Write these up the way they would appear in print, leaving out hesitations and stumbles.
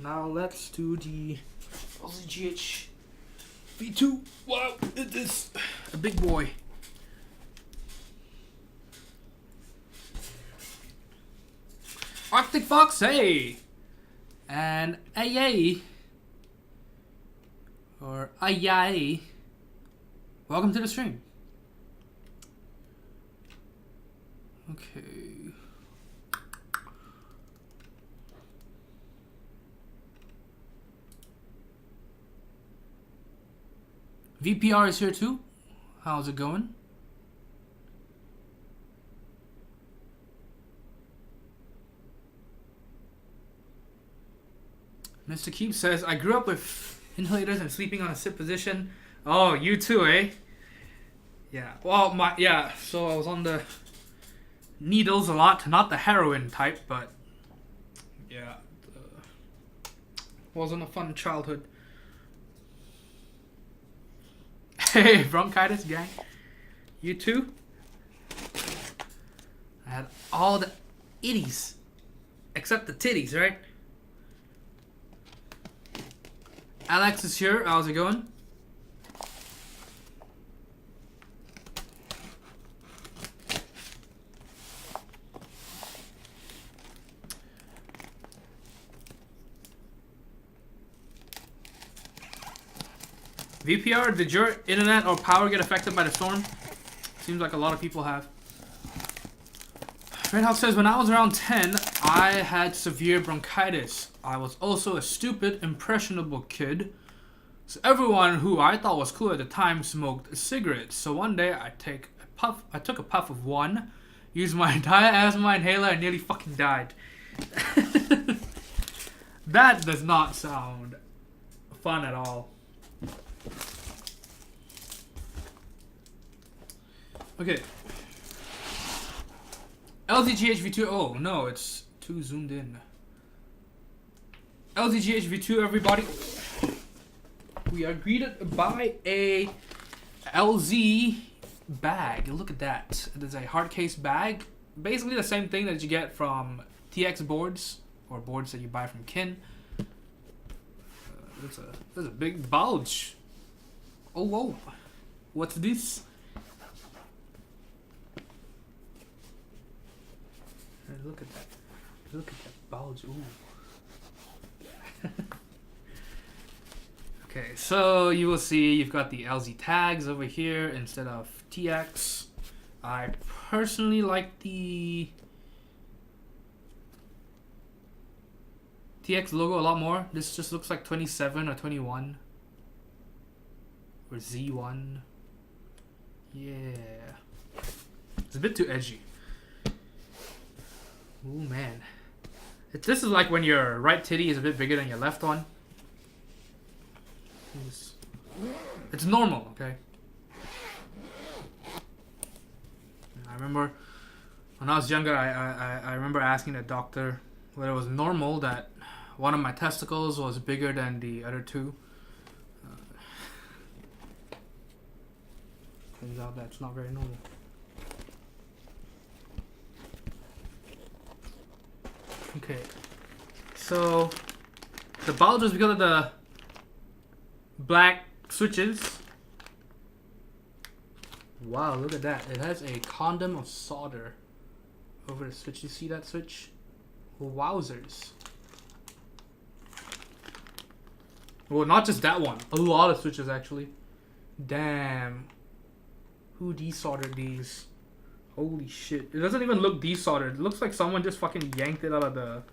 now let's do the LCGH V2. Wow, it is a big boy. Arctic Fox, hey! And ayay. Or ayay. Welcome to the stream. Okay. VPR is here too. How's it going? Mr. Keep says, I grew up with inhalators and sleeping on a sit position. Oh, you too, eh? Yeah. Well, so I was on the needles a lot. Not the heroin type, but yeah. Wasn't a fun childhood. Hey, bronchitis gang. You too? I had all the itties. Except the titties, right? Alex is here. How's it going? VPR, did your internet or power get affected by the storm? Seems like a lot of people have. Red House says, when I was around 10, I had severe bronchitis. I was also a stupid, impressionable kid. So everyone who I thought was cool at the time smoked cigarettes. So one day I took a puff of one, used my diasthma inhaler, and nearly fucking died. That does not sound fun at all. Okay. LZGH V2. Oh no, it's too zoomed in. LZGH V2, everybody. We are greeted by a LZ bag. Look at that. It is a hard case bag. Basically the same thing that you get from TX boards or boards that you buy from Kin. There's a big bulge. Oh whoa. What's this? Look at that. Look at that bulge. Ooh. Okay, so you will see you've got the LZ tags over here instead of TX. I personally like the TX logo a lot more. This just looks like 27 or 21. Or Z1. Yeah. It's a bit too edgy. Ooh, man. This is like when your right titty is a bit bigger than your left one. It's normal, okay? I remember when I was younger, I remember asking the doctor whether it was normal that one of my testicles was bigger than the other two. Turns out that's not very normal. Okay, so the bulge is because of the black switches. Wow, look at that. It has a condom of solder over the switch. You see that switch? Wowzers. Well, not just that one. A lot of switches, actually. Damn. Who desoldered these? Holy shit. It doesn't even look desoldered. It looks like someone just fucking yanked it out of the...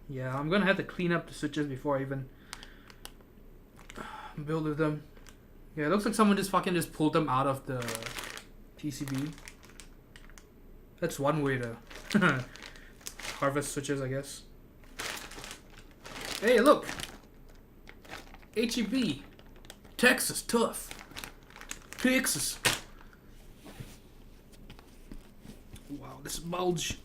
Yeah, I'm gonna have to clean up the switches before I even build with them. Yeah, it looks like someone just fucking just pulled them out of the PCB. That's one way to harvest switches, I guess. Hey, look! HEB. Texas, tough. Texas. Wow, this bulge.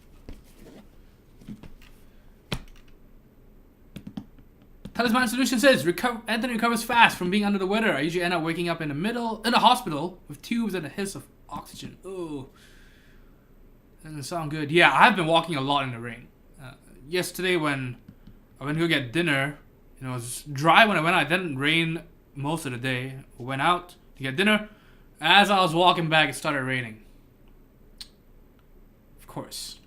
Talisman Solution says, Anthony recovers fast from being under the weather. I usually end up waking up in the hospital with tubes and a hiss of oxygen. Oh, doesn't sound good. Yeah, I've been walking a lot in the rain. Yesterday when I went to go get dinner. You know, it was dry when I went out. It didn't rain most of the day. I went out to get dinner. As I was walking back, it started raining. Of course.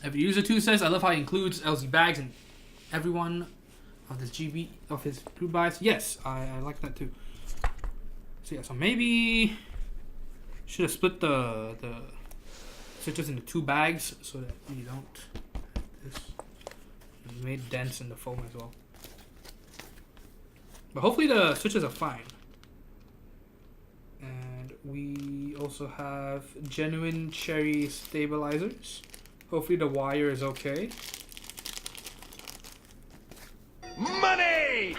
If your user 2 says, I love how he includes LZ bags in every one of this GB of his group buys. Yes, I like that too. So yeah, so maybe should have split the switches into 2 bags so that you don't this made dents in the foam as well. But hopefully the switches are fine. And we also have genuine cherry stabilizers. Hopefully the wire is okay. Money!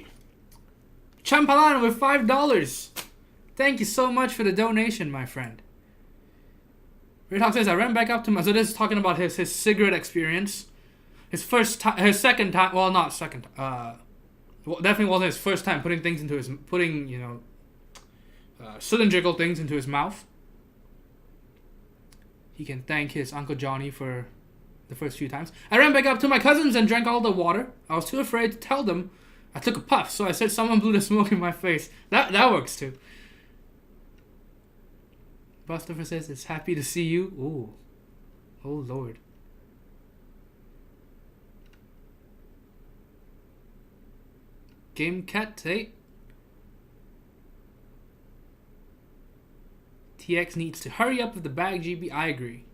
Champalan with $5. Thank you so much for the donation, my friend. Redhawk says, I ran back up to my... So this is talking about his cigarette experience. His second time... Well, not second. Well, definitely wasn't his first time putting things into his... Putting, you know... cylindrical things into his mouth. He can thank his Uncle Johnny for the first few times. I ran back up to my cousins and drank all the water. I was too afraid to tell them I took a puff, so I said someone blew the smoke in my face. That works too. Buster says it's happy to see you. Ooh. Oh Lord. Game Cat, hey. TX needs to hurry up with the bag, GB. I agree.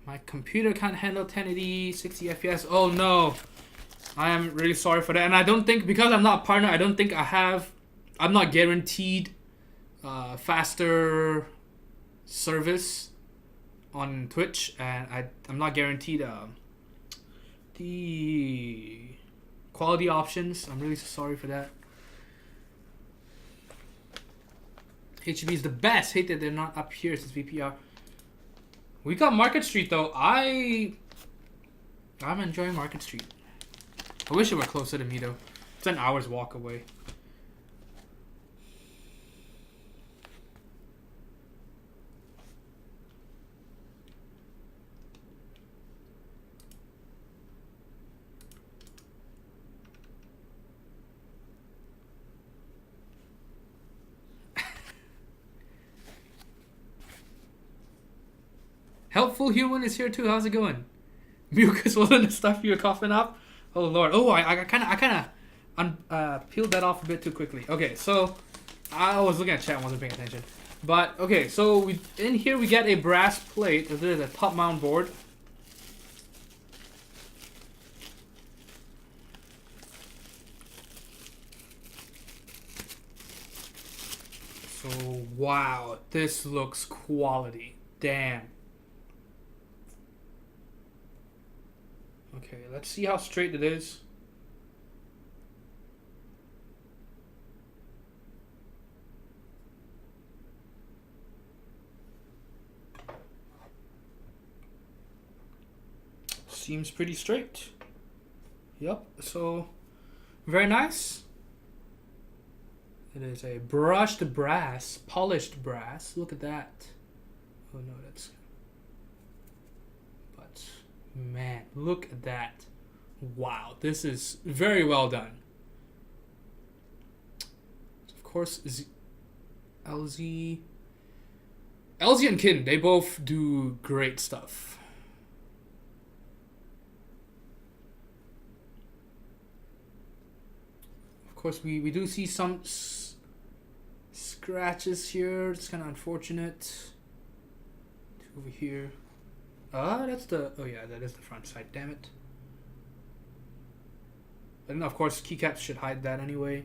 My computer can't handle 1080 60 FPS. Oh no. I am really sorry for that. And I don't think, because I'm not a partner, I don't think I'm not guaranteed faster service on Twitch. And I'm not guaranteed the quality options. I'm really sorry for that. HB is the best. Hate that they're not up here since VPR. We got Market Street though. I'm enjoying Market Street. I wish it were closer to me though. It's an hour's walk away. Helpful Human is here too. How's it going? Mucus wasn't the stuff you were coughing up. Oh Lord. Oh, I kind of peeled that off a bit too quickly. Okay, so I was looking at chat and wasn't paying attention. But okay, so in here we get a brass plate. There's a top mount board. So wow, this looks quality. Damn. Okay, let's see how straight it is. Seems pretty straight. Yep, so very nice. It is a brushed brass, polished brass. Look at that. Oh no, that's... But man, look at that. Wow, this is very well done. Of course, LZ and Kin, they both do great stuff. Of course, we do see some scratches here. It's kind of unfortunate. Over here. That's the... Oh yeah, that is the front side. Damn it. And of course, keycaps should hide that anyway.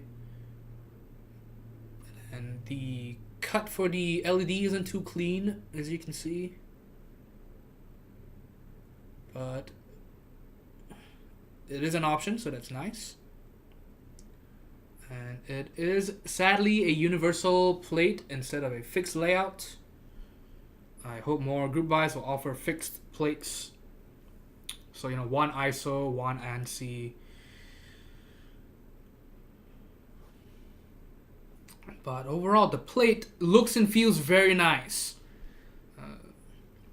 And the cut for the LED isn't too clean, as you can see. But it is an option, so that's nice. And it is sadly a universal plate instead of a fixed layout. I hope more group buys will offer fixed plates. So, you know, one ISO, one ANSI. But overall, the plate looks and feels very nice.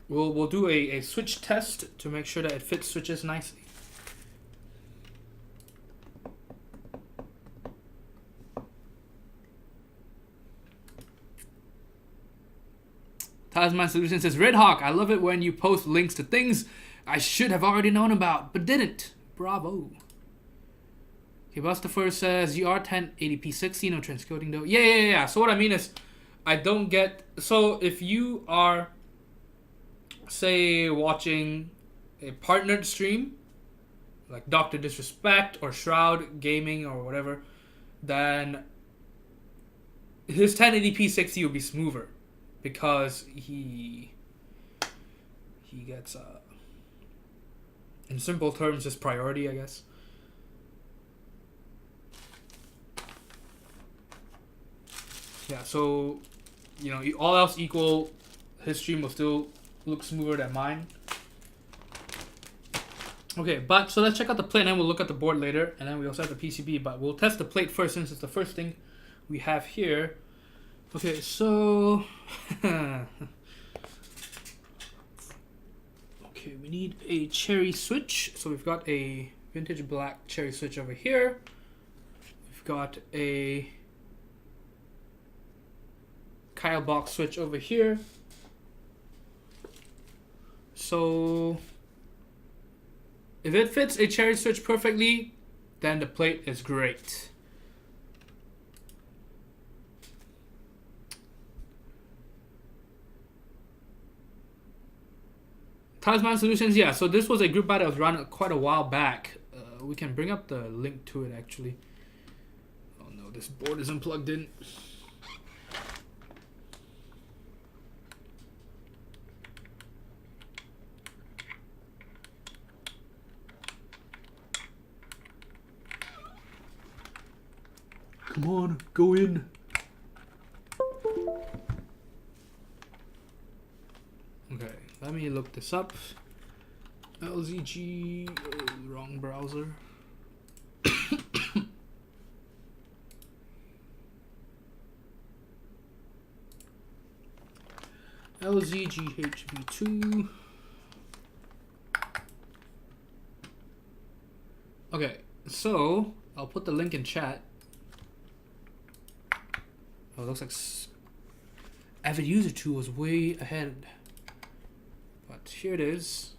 we'll do a switch test to make sure that it fits switches nicely. Tasman Solution says, Red Hawk, I love it when you post links to things I should have already known about, but didn't. Bravo. Okay, Bustafer says, UR10 80p 60, no transcoding though. Yeah. So what I mean is, I don't get... So if you are, say, watching a partnered stream, like Dr. Disrespect or Shroud Gaming or whatever, then his 1080p 60 will be smoother. Because he gets, in simple terms, his priority, I guess. Yeah, so, you know, all else equal, his stream will still look smoother than mine. Okay, but so let's check out the plate and then we'll look at the board later. And then we also have the PCB, but we'll test the plate first since it's the first thing we have here. Okay, so... okay, we need a cherry switch. So we've got a vintage black cherry switch over here. We've got a Kyle box switch over here. So if it fits a cherry switch perfectly, then the plate is great. Tasman Solutions, yeah, so this was a group buy that was run quite a while back. We can bring up the link to it actually. Oh no, this board isn't plugged in. Come on, go in. Okay, let me look this up. LZG, wrong browser. LZGHV2. Okay, so I'll put the link in chat. Oh, it looks like Avid User 2 was way ahead. But here it is.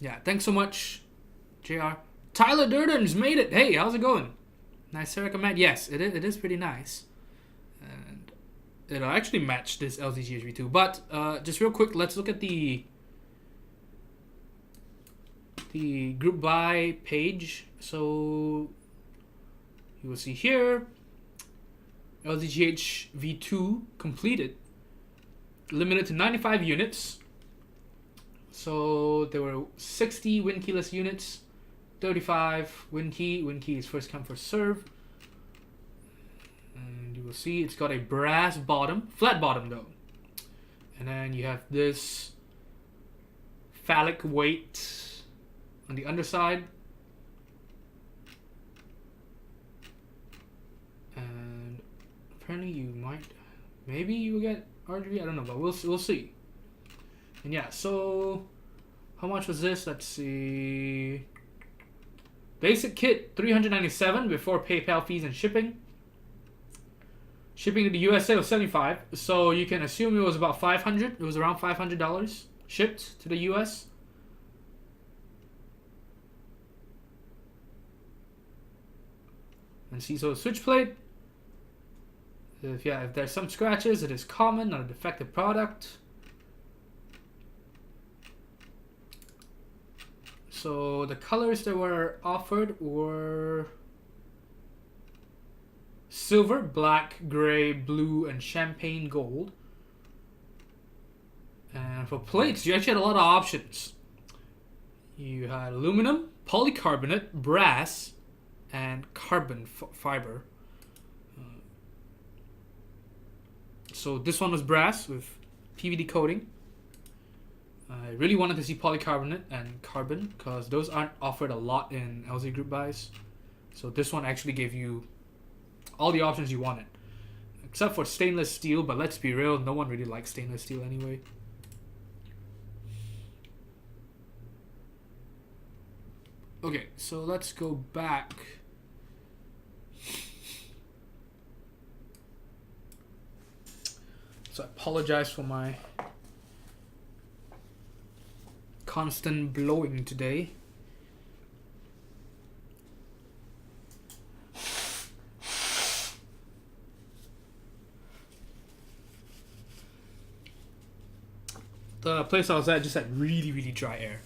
Yeah, thanks so much, JR. Tyler Durden's made it. Hey, how's it going? Nice to recommend. Yes, it is pretty nice. And it'll actually match this LZGHV2. But just real quick, let's look at the group buy page. So you will see here, LZGH V2 completed, limited to 95 units. So there were 60 win keyless units, 35 win key. Win key is first come first serve. And you will see it's got a brass bottom, flat bottom though. And then you have this phallic weight on the underside. And apparently you might, maybe you will get RGB, I don't know, but we'll see. And yeah, so how much was this? Let's see. Basic kit $397 before PayPal fees and shipping. Shipping to the USA was $75, so you can assume it was about $500. It was around $500 shipped to the US. And see, so switch plate. If there's some scratches, it is common, not a defective product. So the colors that were offered were silver, black, gray, blue, and champagne gold. And for plates, you actually had a lot of options. You had aluminum, polycarbonate, brass, and carbon fiber. So this one was brass with PVD coating. I really wanted to see polycarbonate and carbon because those aren't offered a lot in LZ group buys. So this one actually gave you all the options you wanted. except for stainless steel, but let's be real, no one really likes stainless steel anyway. Okay, so let's go back. So I apologize for my constant blowing today. The place I was at just had really, really dry air.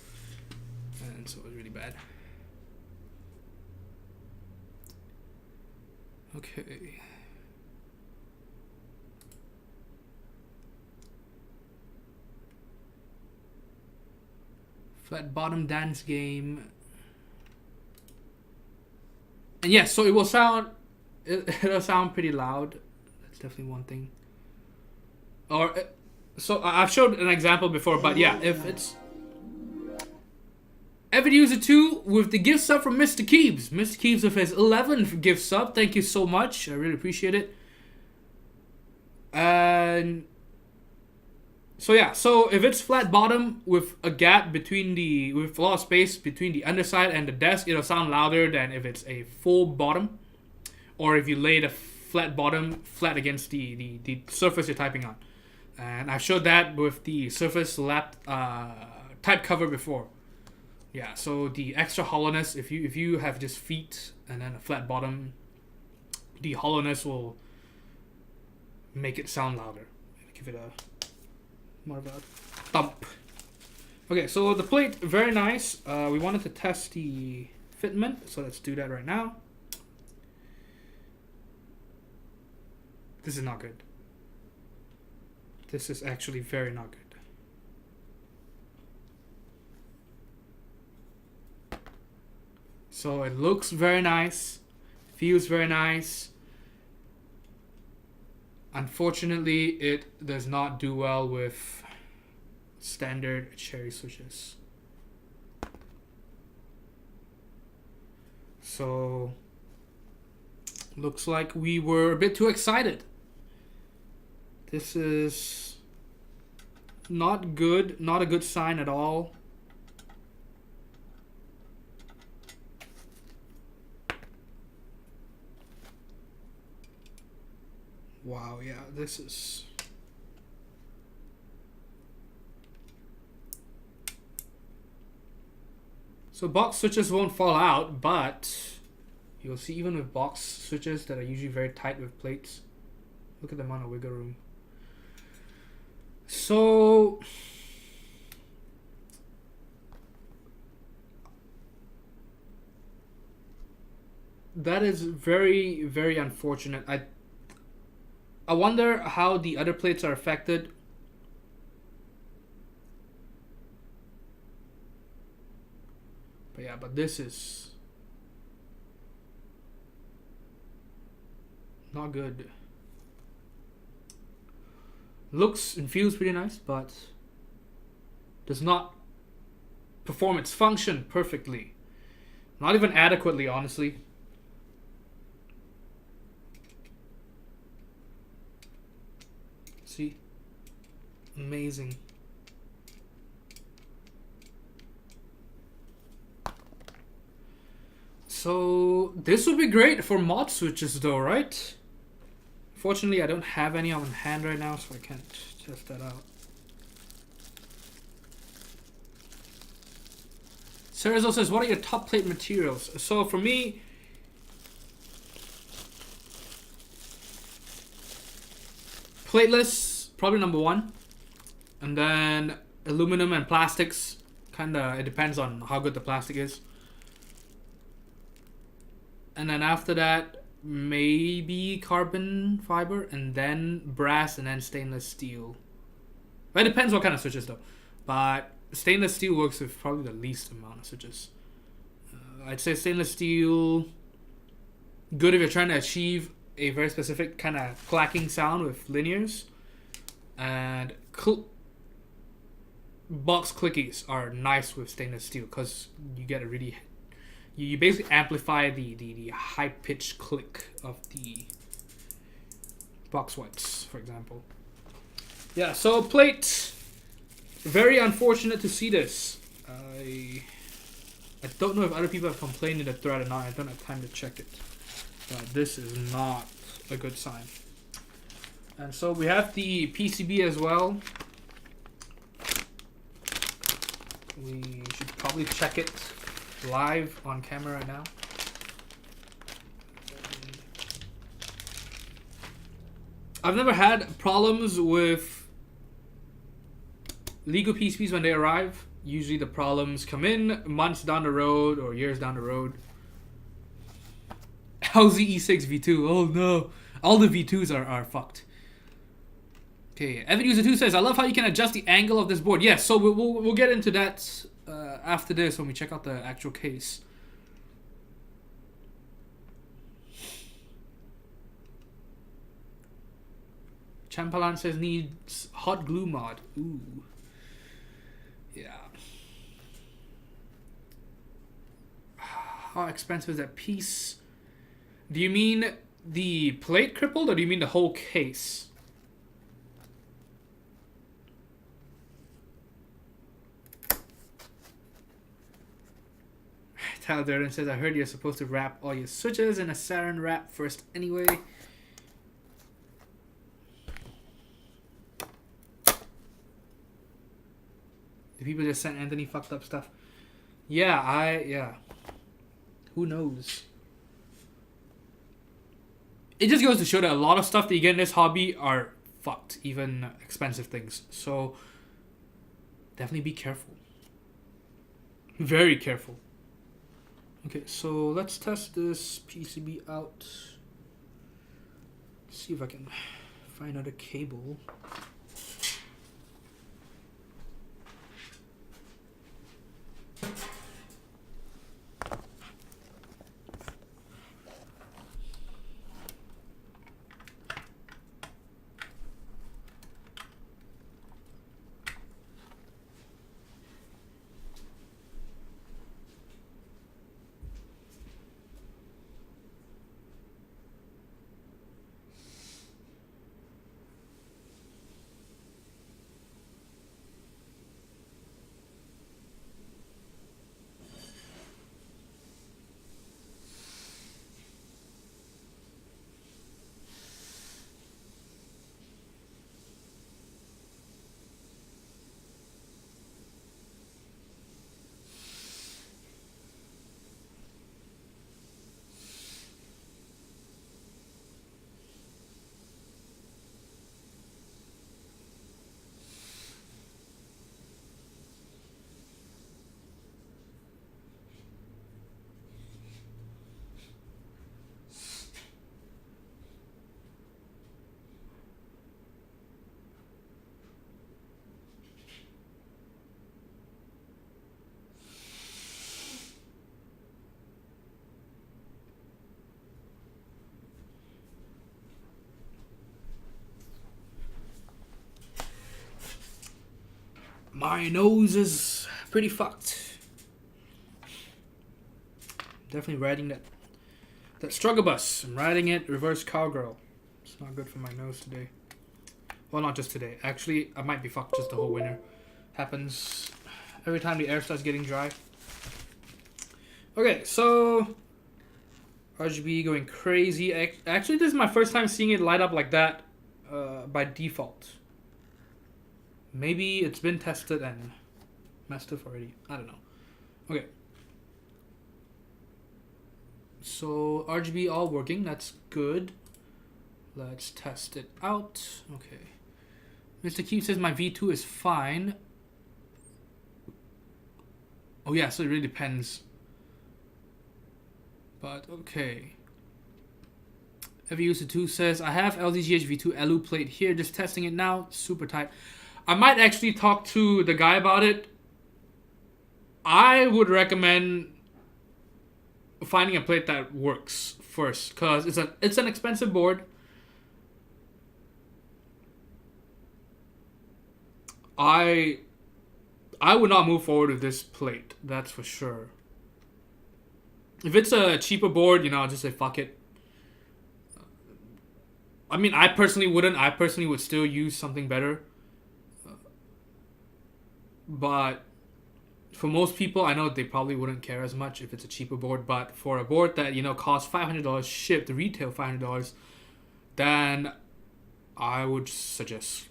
And so it was really bad. Okay. Flat bottom dance game. And yes, so it will sound, it'll sound pretty loud. That's definitely one thing. Or, so I've showed an example before, but yeah, if it's Avid User 2 with the gift sub from Mr. Keebs. Mr. Keebs with his 11th gift sub. Thank you so much. I really appreciate it. And so yeah, so if it's flat bottom with a gap between the, with a lot of space between the underside and the desk, it'll sound louder than if it's a full bottom. Or if you lay the flat bottom flat against the surface you're typing on. And I showed that with the Surface Lap type cover before. Yeah, so the extra hollowness, if you have just feet and then a flat bottom, the hollowness will make it sound louder. Give it a more of a thump. Okay, so the plate, very nice. We wanted to test the fitment, so let's do that right now. This is not good. This is actually very not good. So it looks very nice, feels very nice. Unfortunately, it does not do well with standard cherry switches. So looks like we were a bit too excited. This is not good, not a good sign at all. Wow, yeah, this is... So box switches won't fall out, but you'll see even with box switches that are usually very tight with plates, look at the amount of wiggle room. So that is very, very unfortunate. I wonder how the other plates are affected. But yeah, but this is not good. Looks and feels pretty nice, but does not perform its function perfectly. Not even adequately, honestly. See? Amazing. So this would be great for mod switches though, right? Fortunately, I don't have any on hand right now, so I can't test that out. Cerezo says, what are your top plate materials? So for me, plateless, probably number one. And then aluminum and plastics. Kinda, it depends on how good the plastic is. And then after that, maybe carbon fiber, and then brass, and then stainless steel. Well, it depends what kind of switches though. But stainless steel works with probably the least amount of switches. I'd say stainless steel, good if you're trying to achieve a very specific kind of clacking sound with linears. And box clickies are nice with stainless steel because you get a really... You basically amplify the high-pitched click of the box whites, for example. Yeah, so plate. Very unfortunate to see this. I don't know if other people have complained in the thread or not. I don't have time to check it. But this is not a good sign. And so we have the PCB as well. We should probably check it live on camera right now. I've never had problems with Lego PCBs when they arrive. Usually the problems come in months down the road or years down the road. How's the E6 V2? Oh no. All the V2s are fucked. Okay, Evan User 2 says, I love how you can adjust the angle of this board. Yes, so we'll get into that after this when we check out the actual case. Champalan says needs hot glue mod. Ooh. Yeah. How expensive is that piece? Do you mean the plate crippled or do you mean the whole case? Tyler Durden says, I heard you're supposed to wrap all your switches in a saran wrap first anyway. The people just sent Anthony fucked up stuff. Yeah. Who knows? It just goes to show that a lot of stuff that you get in this hobby are fucked, even expensive things. So definitely be careful. Very careful. Okay, so let's test this PCB out. See if I can find out a cable. My nose is pretty fucked. Definitely riding that struggle bus. I'm riding it reverse cowgirl. It's not good for my nose today. Well, not just today. Actually, I might be fucked just the whole winter. Happens every time the air starts getting dry. Okay, so RGB going crazy. Actually, this is my first time seeing it light up like that by default. Maybe it's been tested and messed up already. I don't know. Okay. So RGB all working. That's good. Let's test it out. Okay. Mr. Keith says my V2 is fine. Oh yeah, so it really depends. But okay. Every user 2 says I have LDGH V2 LU plate here. Just testing it now. Super tight. I might actually talk to the guy about it. I would recommend finding a plate that works first, because it's an expensive board. I would not move forward with this plate, that's for sure. If it's a cheaper board, I'll just say fuck it. I mean, I personally wouldn't. I personally would still use something better. But for most people, I know they probably wouldn't care as much if it's a cheaper board. But for a board that, you know, costs $500 shipped, retail $500, then I would suggest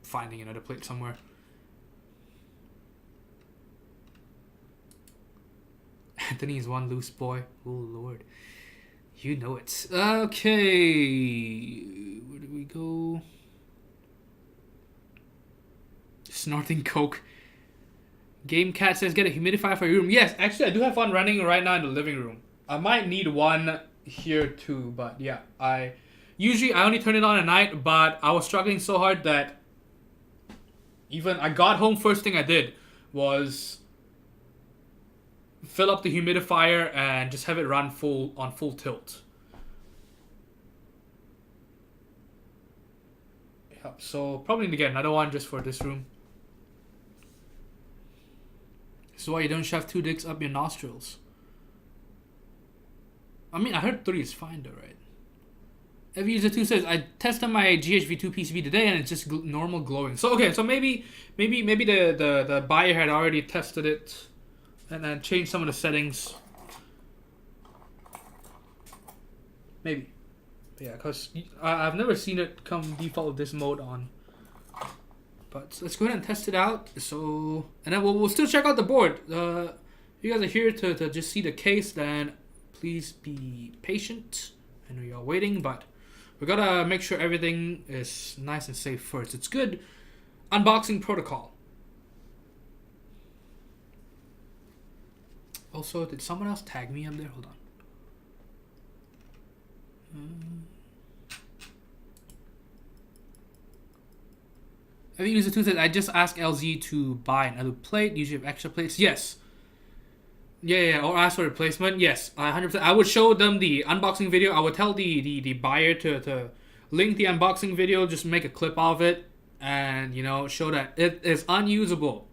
finding another plate somewhere. Anthony is one loose boy. Oh, Lord. You know it. Okay. Where do we go? Snorting coke. Game Cat says get a humidifier for your room. Yes, actually I do have one running right now in the living room. I might need one here too, but yeah. I only turn it on at night, but I was struggling so hard that even I got home, first thing I did was fill up the humidifier and just have it run on full tilt. Yeah, so probably need to get another one just for this room. This is why you don't shove 2 dicks up your nostrils. I mean, I heard 3 is fine though, right? Every user 2 says I tested my GHV2 PCB today and it's just normal glowing. So okay, so maybe the buyer had already tested it and then changed some of the settings. Maybe. But yeah, because I've never seen it come default with this mode on. But let's go ahead and test it out. So, and then we'll still check out the board. If you guys are here to just see the case, then please be patient. I know you're waiting, but we gotta make sure everything is nice and safe first. It's good unboxing protocol. Also, did someone else tag me up there? Hold on. Every user 2 says, I just asked LZ to buy another plate. Usually have extra plates. Yes. Yeah. Or ask for replacement. Yes. 100%. I would show them the unboxing video. I would tell the buyer to link the unboxing video. Just make a clip of it. And, you know, show that it is unusable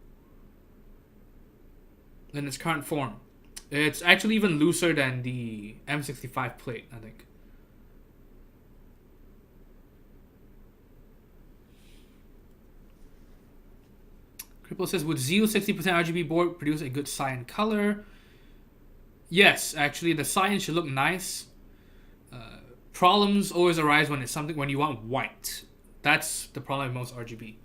in its current form. It's actually even looser than the M65 plate, I think. Cripple says, would Zeal 60% RGB board produce a good cyan color? Yes, actually, the cyan should look nice. Problems always arise when you want white. That's the problem with most RGB.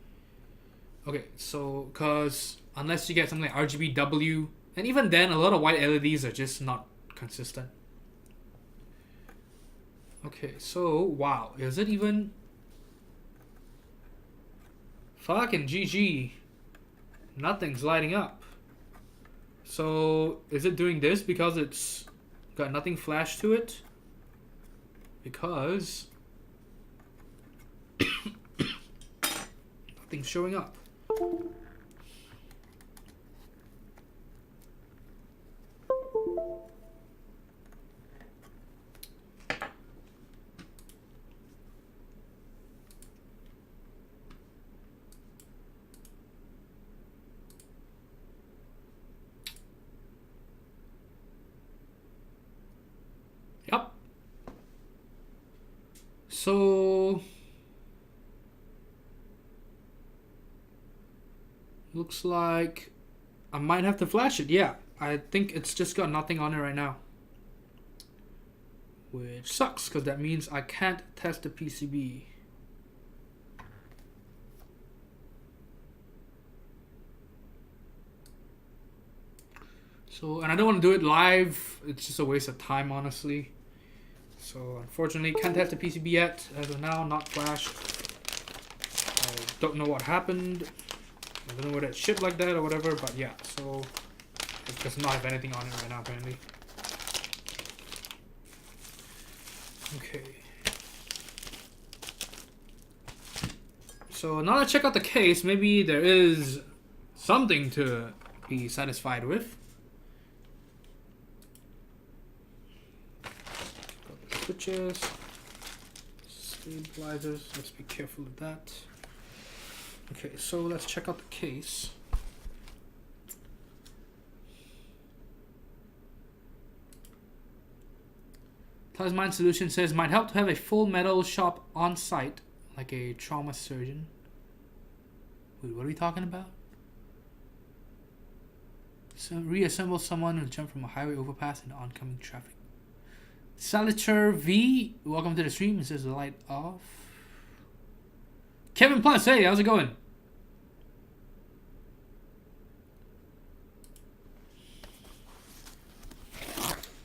Okay, so, because unless you get something like RGBW, and even then, a lot of white LEDs are just not consistent. Okay, so, wow, is it even... Fucking GG. Nothing's lighting up. So, is it doing this because it's got nothing flashed to it? Because nothing's showing up. Yep. So looks like I might have to flash it. Yeah, I think it's just got nothing on it right now, which sucks because that means I can't test the PCB. So, and I don't want to do it live. It's just a waste of time, honestly. So, unfortunately, can't test the PCB yet. As of now, not flashed. I don't know what happened. I don't know whether it shipped like that or whatever, but yeah. So, it does not have anything on it right now, apparently. Okay. So, now let's check out the case. Maybe there is something to be satisfied with. Switches, stabilizers, let's be careful of that. Okay, so let's check out the case. Tasman Solution says, might help to have a full metal shop on site, like a trauma surgeon. Wait, what are we talking about? So reassemble someone who jumped from a highway overpass into oncoming traffic. Saliter V, welcome to the stream. It says the light off. Kevin Plus, hey, how's it going?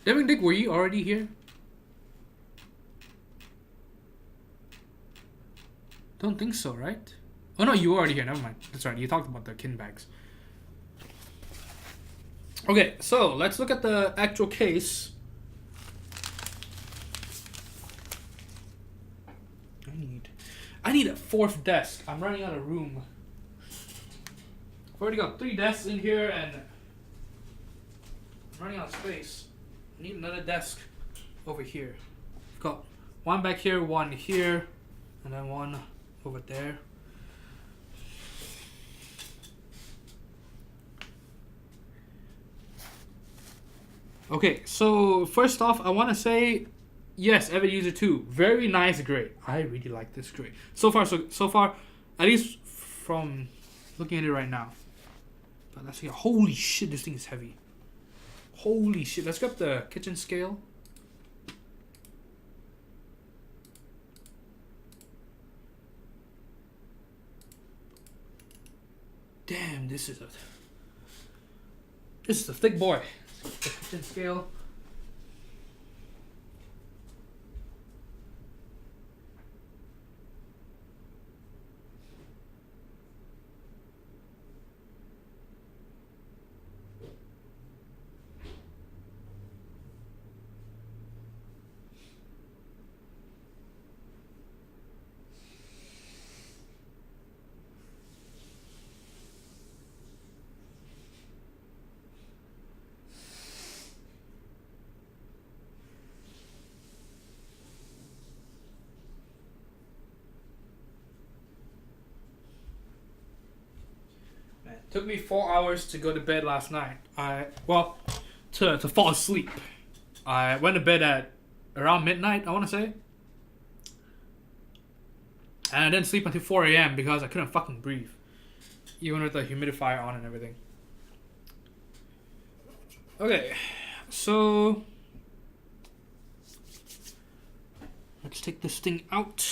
Devin Dick, were you already here? Don't think so, right? Oh no, you were already here. Never mind. That's right. You talked about the kin bags. Okay, so let's look at the actual case. I need a 4th desk. I'm running out of room. I've already got 3 desks in here and I'm running out of space. I need another desk over here. I've got one back here, one here, and then one over there. Okay, so first off, I want to say, yes, Evan User 2, very nice grade. I really like this grade. So far, at least from looking at it right now. But let's see. Holy shit, this thing is heavy. Holy shit. Let's grab the kitchen scale. Damn, this is a thick boy. The kitchen scale. Took me 4 hours to go to bed last night. To fall asleep. I went to bed at around midnight, I want to say. And I didn't sleep until 4 a.m. because I couldn't fucking breathe. Even with the humidifier on and everything. Okay, so let's take this thing out.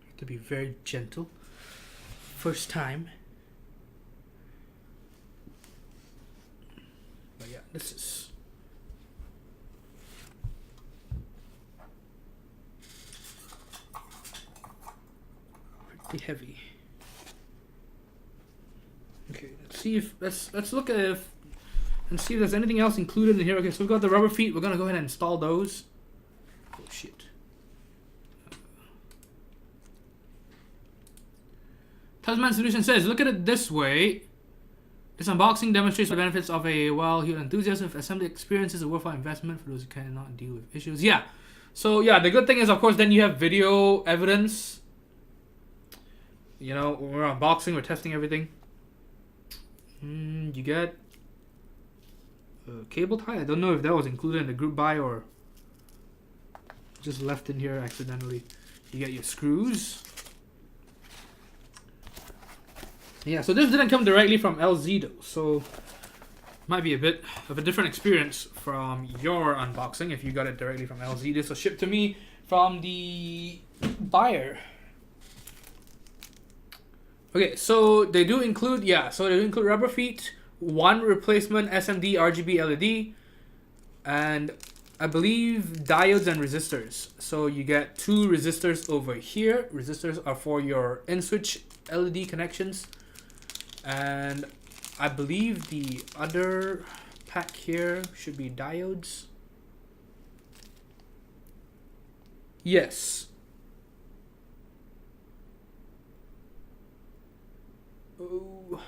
Have to be very gentle. First time. But yeah, this is pretty heavy. Okay, let's look at if and see if there's anything else included in here. Okay, so we've got the rubber feet. We're gonna go ahead and install those. Oh shit. Tasman Solution says, look at it this way. This unboxing demonstrates the benefits of a well-heeled enthusiast. If assembly experience is a worthwhile investment for those who cannot deal with issues. Yeah. So yeah, the good thing is, of course, then you have video evidence. You know, when we're unboxing, we're testing everything. You get a cable tie. I don't know if that was included in the group buy or just left in here accidentally. You get your screws. Yeah, so this didn't come directly from LZ though, so might be a bit of a different experience from your unboxing if you got it directly from LZ. This was shipped to me from the buyer. Okay, so they do include, rubber feet, 1 replacement SMD RGB LED, and I believe diodes and resistors. So you get 2 resistors over here. Resistors are for your in-switch LED connections. And I believe the other pack here should be diodes. Yes. Oh.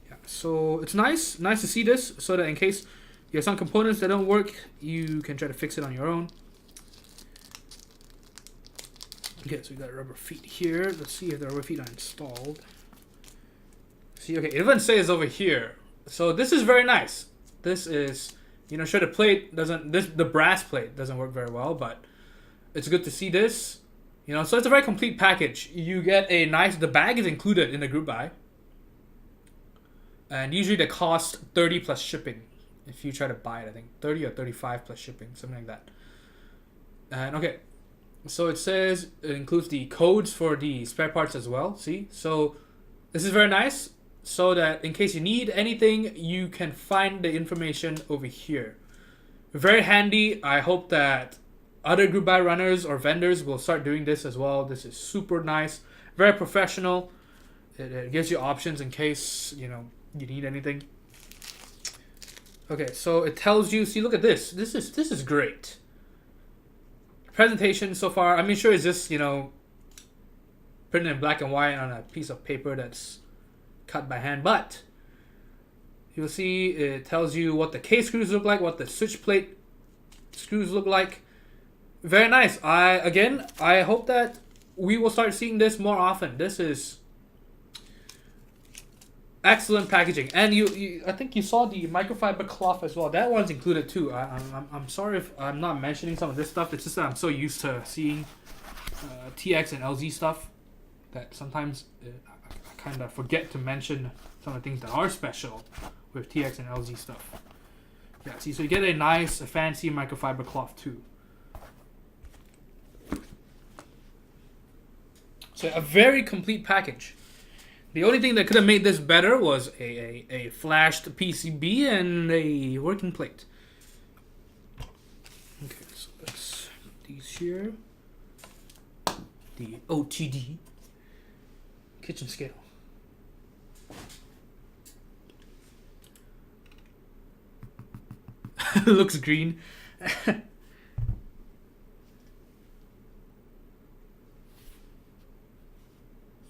Yeah, so it's nice to see this, so that in case you have some components that don't work, you can try to fix it on your own. Okay, so we got rubber feet here. Let's see if the rubber feet are installed. See, okay, it even says over here. So this is very nice. This is, sure, the plate doesn't, the brass plate doesn't work very well, but it's good to see this. So it's a very complete package. You get the bag is included in the group buy. And usually they cost 30 plus shipping. If you try to buy it, I think 30 or 35 plus shipping, something like that. And okay, so it says it includes the codes for the spare parts as well. See, so this is very nice, so that in case you need anything, you can find the information over here. Very handy. I hope that other group buy runners or vendors will start doing this as well. This is super nice, very professional. It gives you options in case you need anything. Okay, so it tells you. See, look at this. This is great. Presentation so far. I mean, sure, it's just printed in black and white on a piece of paper that's cut by hand, but you'll see it tells you what the case screws look like, what the switch plate screws look like. Very nice. I hope that we will start seeing this more often. This is excellent packaging, and I think you saw the microfiber cloth as well. That one's included too. I'm sorry if I'm not mentioning some of this stuff. It's just that I'm so used to seeing TX and LZ stuff that sometimes I kind of forget to mention some of the things that are special with TX and LZ stuff. Yeah, see, so you get a nice, fancy microfiber cloth too. So a very complete package. The only thing that could have made this better was a flashed PCB and a working plate. Okay, so let's put these here. The OTD kitchen scale. Looks green.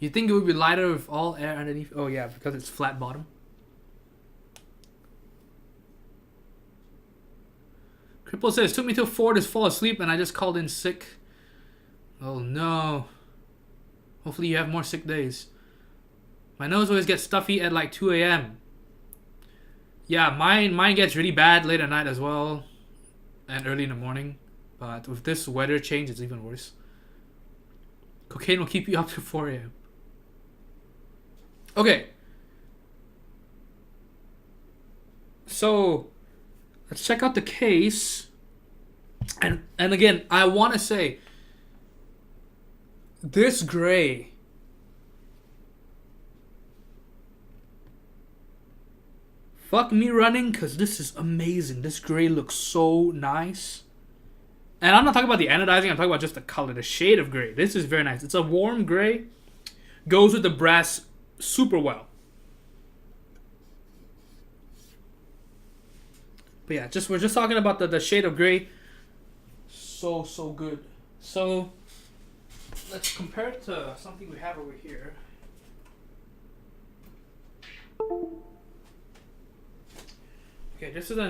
You think it would be lighter with all air underneath? Oh yeah, because it's flat bottom. Cripple says, took me till 4 to fall asleep and I just called in sick. Oh no. Hopefully you have more sick days. My nose always gets stuffy at like 2 a.m. Yeah, mine gets really bad late at night as well. And early in the morning. But with this weather change, it's even worse. Cocaine will keep you up to 4 a.m. Okay. So, let's check out the case. And again, I want to say, this gray, fuck me running, because this is amazing. This gray looks so nice. And I'm not talking about the anodizing, I'm talking about just the color, the shade of gray. This is very nice. It's a warm gray. Goes with the brass super well. But yeah, we're just talking about the shade of gray. So good. So let's compare it to something we have over here. Okay, this is an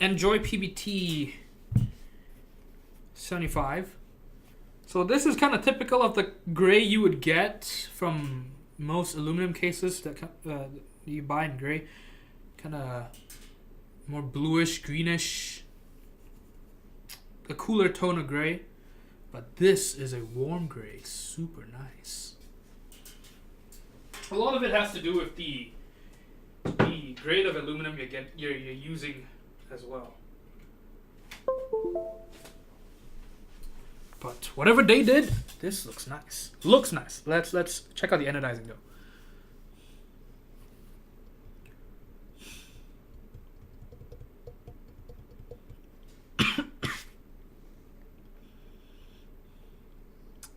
Enjoy PBT 75. So this is kind of typical of the gray you would get from most aluminum cases that you buy in gray. Kind of more bluish, greenish. A cooler tone of gray. But this is a warm gray. Super nice. A lot of it has to do with the grade of aluminum you're using as well. But whatever they did, this looks nice. Looks nice. Let's check out the anodizing though.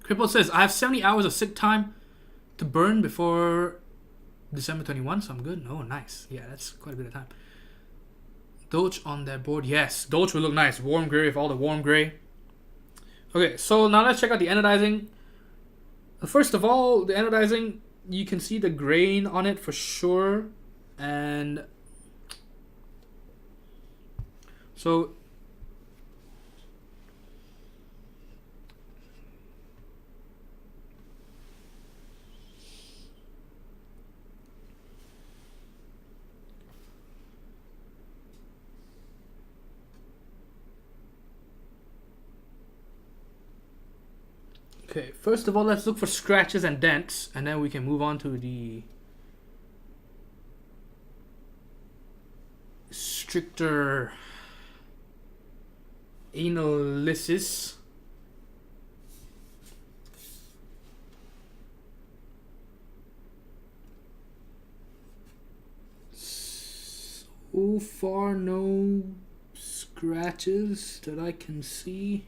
Cripple says, I have 70 hours of sick time to burn before December 21, so I'm good. Oh, nice. Yeah, that's quite a bit of time. Dolch on that board. Yes, Dolch will look nice. Warm gray with all the warm gray. Okay, so now let's check out the anodizing. First of all, the anodizing, you can see the grain on it for sure. And so Okay, first of all, let's look for scratches and dents, and then we can move on to the stricter analysis. So far, no scratches that I can see.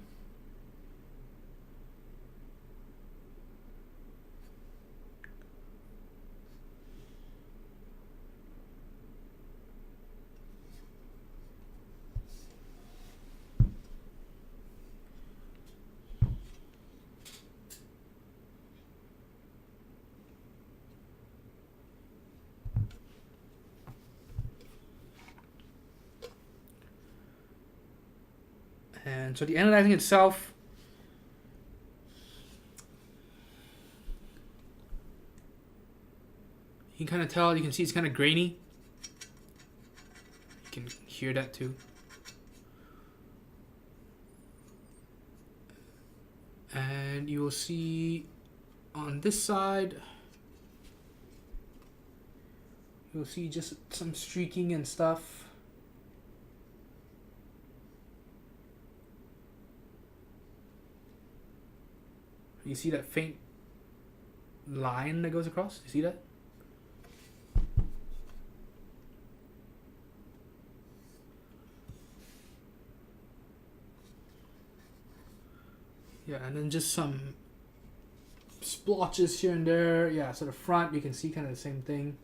And so the anodizing itself, you can kind of tell, you can see it's kind of grainy. You can hear that too. And you will see on this side, you'll see just some streaking and stuff. You see that faint line that goes across? You see that? Yeah, and then just some splotches here and there. Yeah, so the front, you can see kind of the same thing.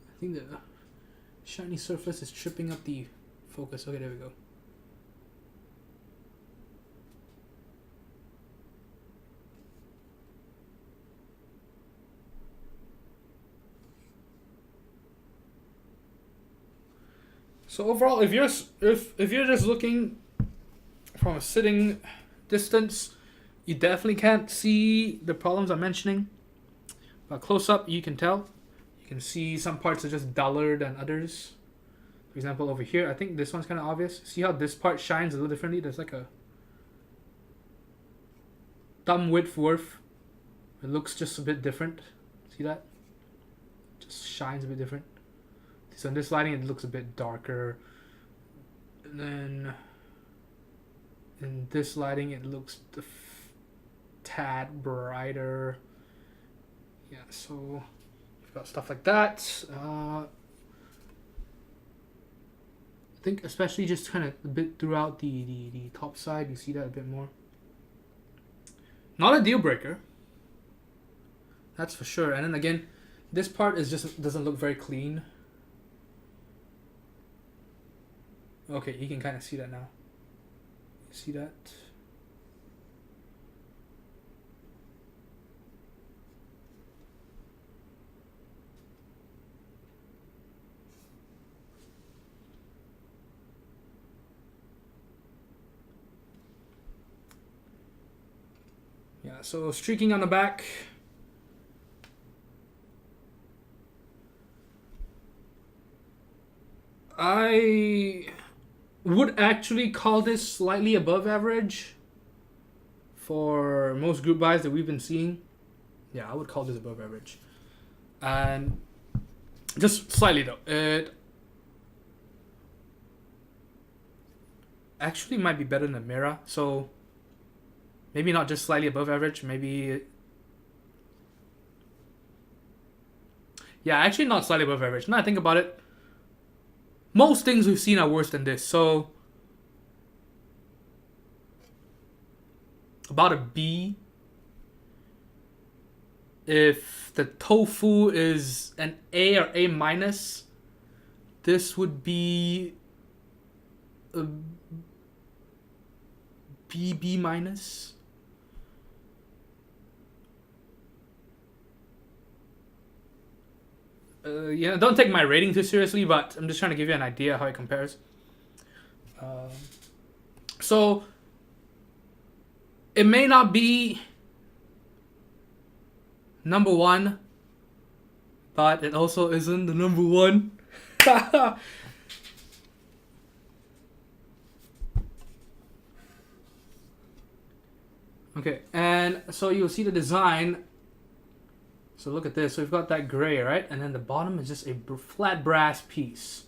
I think the shiny surface is tripping up the focus. Okay, there we go. So overall, if you're just looking from a sitting distance, you definitely can't see the problems I'm mentioning. But close up, you can tell. You can see some parts are just duller than others. For example, over here, I think this one's kind of obvious. See how this part shines a little differently? There's like a thumb width worth. It looks just a bit different. See that? Just shines a bit different. So in this lighting, it looks a bit darker. And then in this lighting, it looks a tad brighter. Yeah, so you've got stuff like that. I think especially just kind of a bit throughout the top side, you see that a bit more. Not a deal breaker. That's for sure. And then again, this part is just doesn't look very clean. Okay, you can kind of see that now. You see that? Yeah, so streaking on the back. I would actually call this slightly above average for most group buys that we've been seeing. Yeah, I would call this above average. And just slightly though. It actually might be better than the Mira. So maybe not just slightly above average. Maybe... yeah, actually not slightly above average. Now I think about it, most things we've seen are worse than this. So about a B. If the tofu is an A or A minus, this would be a B minus. Yeah, don't take my rating too seriously, but I'm just trying to give you an idea how it compares. So it may not be number one, but it also isn't the number one. Okay, and so you'll see the design. So look at this. So we've got that gray, right? And then the bottom is just a flat brass piece.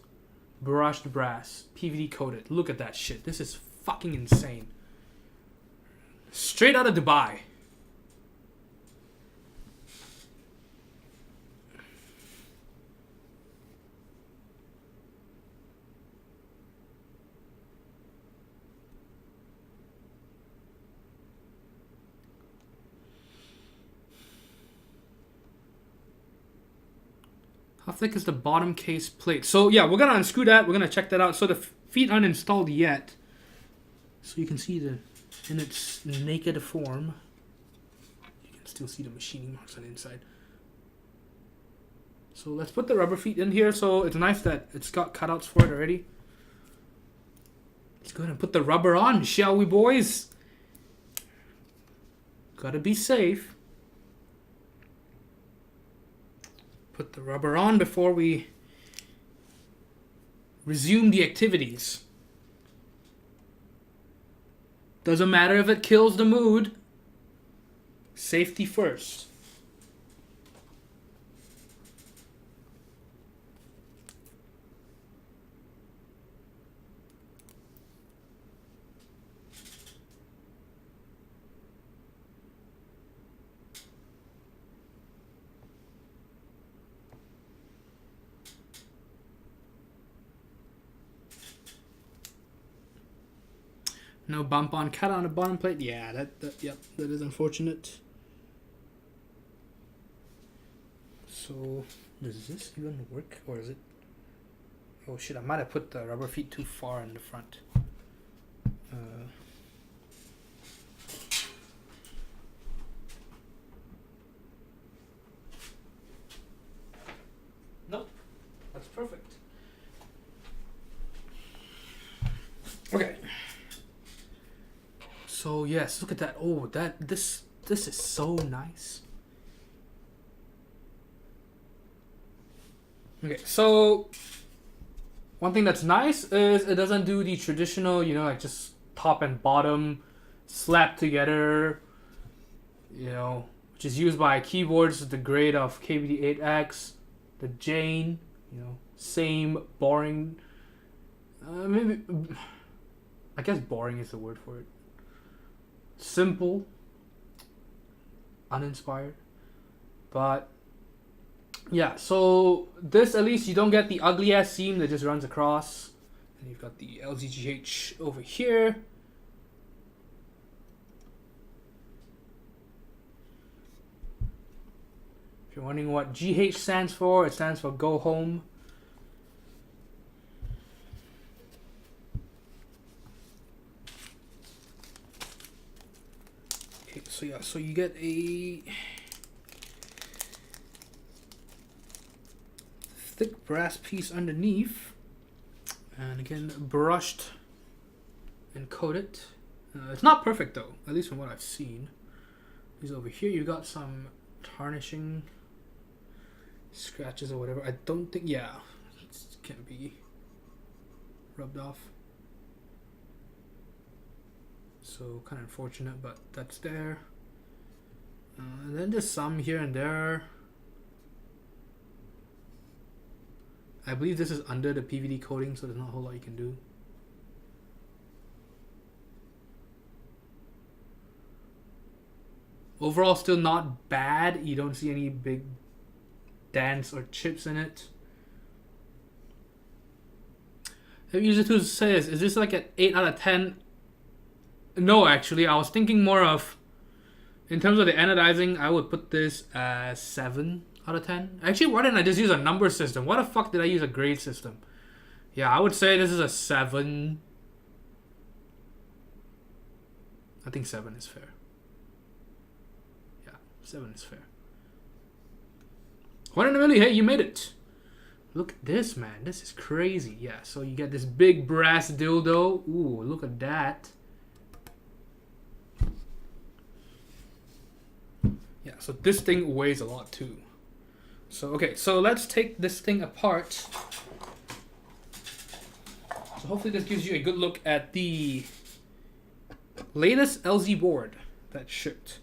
Brushed brass. PVD coated. Look at that shit. This is fucking insane. Straight out of Dubai. How thick is the bottom case plate? So yeah, we're gonna unscrew that. We're gonna check that out. So the feet aren't installed yet. So you can see the in its naked form. You can still see the machining marks on the inside. So let's put the rubber feet in here. So it's nice that it's got cutouts for it already. Let's go ahead and put the rubber on, shall we, boys? Gotta be safe. Put the rubber on before we resume the activities. Doesn't matter if it kills the mood. Safety first. No bump on cut on the bottom plate. Yeah, that is unfortunate. So, does this even work, or is it? Oh shit! I might have put the rubber feet too far in the front. Nope, that's perfect. Okay. So yes, look at that. Oh, this is so nice. Okay, so one thing that's nice is it doesn't do the traditional, like just top and bottom slapped together, which is used by keyboards with the grade of KBD8X, the Jane, same boring. Maybe I guess boring is the word for it. Simple, uninspired, but yeah, so this, at least you don't get the ugly ass seam that just runs across, and you've got the LZGH over here. If you're wondering what GH stands for, it stands for go home. So yeah, so you get a thick brass piece underneath, and again brushed and coated. It's not perfect though, at least from what I've seen. Because over here you got some tarnishing scratches or whatever. I don't think, yeah, it can't be rubbed off. So kind of unfortunate, but that's there. And then there's some here and there. I believe this is under the PVD coating, so there's not a whole lot you can do. Overall, still not bad. You don't see any big dents or chips in it. User 2 says, is this like an 8 out of 10? No, actually, I was thinking more of, in terms of the anodizing, I would put this as 7 out of 10. Actually, why didn't I just use a number system? Why the fuck did I use a grade system? Yeah, I would say this is a 7. I think 7 is fair. Yeah, 7 is fair. 1 in a million, hey, you made it. Look at this, man. This is crazy. Yeah, so you get this big brass dildo. Ooh, look at that. Yeah, So this thing weighs a lot too. So okay, so let's take this thing apart. So hopefully this gives you a good look at the latest LZ board that shipped.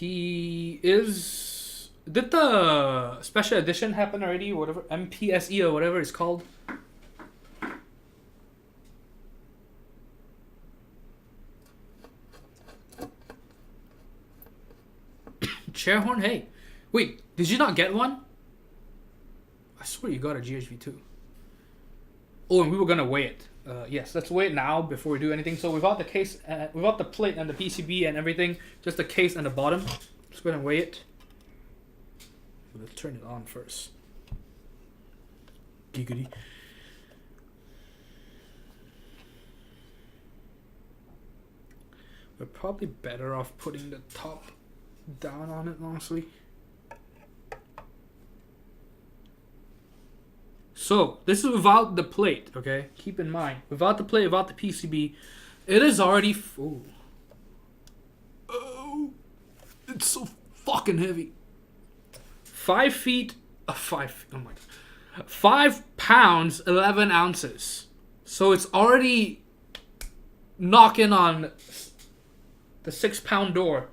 Did the special edition happen already? Or whatever, MPSE or whatever it's called. Chairhorn, hey. Wait, did you not get one? I swear you got a GHV2. Oh, and we were gonna weigh it. Yes, let's weigh it now before we do anything. So without the case, without the plate and the PCB and everything, just the case and the bottom. Let's go ahead and weigh it. Let's turn it on first. Giggity. We're probably better off putting the top down on it, honestly. So, this is without the plate, okay? Keep in mind, without the plate, without the PCB, it is already... Oh, it's so fucking heavy. 5 feet... 5 pounds, 11 ounces. So it's already knocking on the 6-pound door.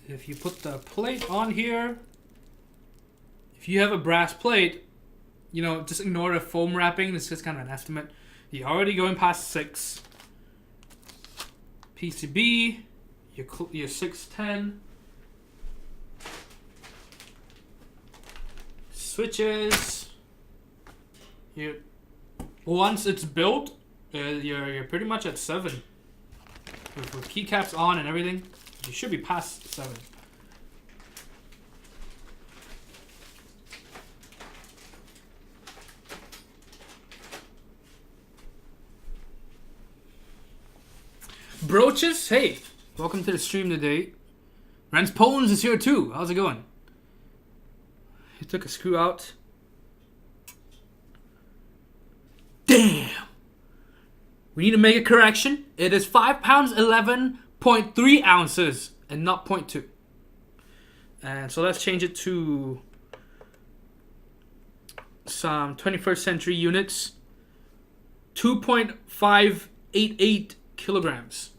If you put the plate on here, if you have a brass plate, you know, just ignore the foam wrapping. This is kind of an estimate. You're already going past 6. PCB, your 610. Switches. Once it's built, you're pretty much at 7. With keycaps on and everything, you should be past 7. Brooches, hey, welcome to the stream today. Rens Pones is here too. How's it going? He took a screw out. Damn. We need to make a correction. It is 5 pounds 11.3 ounces and not 0.2. And so let's change it to some 21st century units. 2.588 kilograms.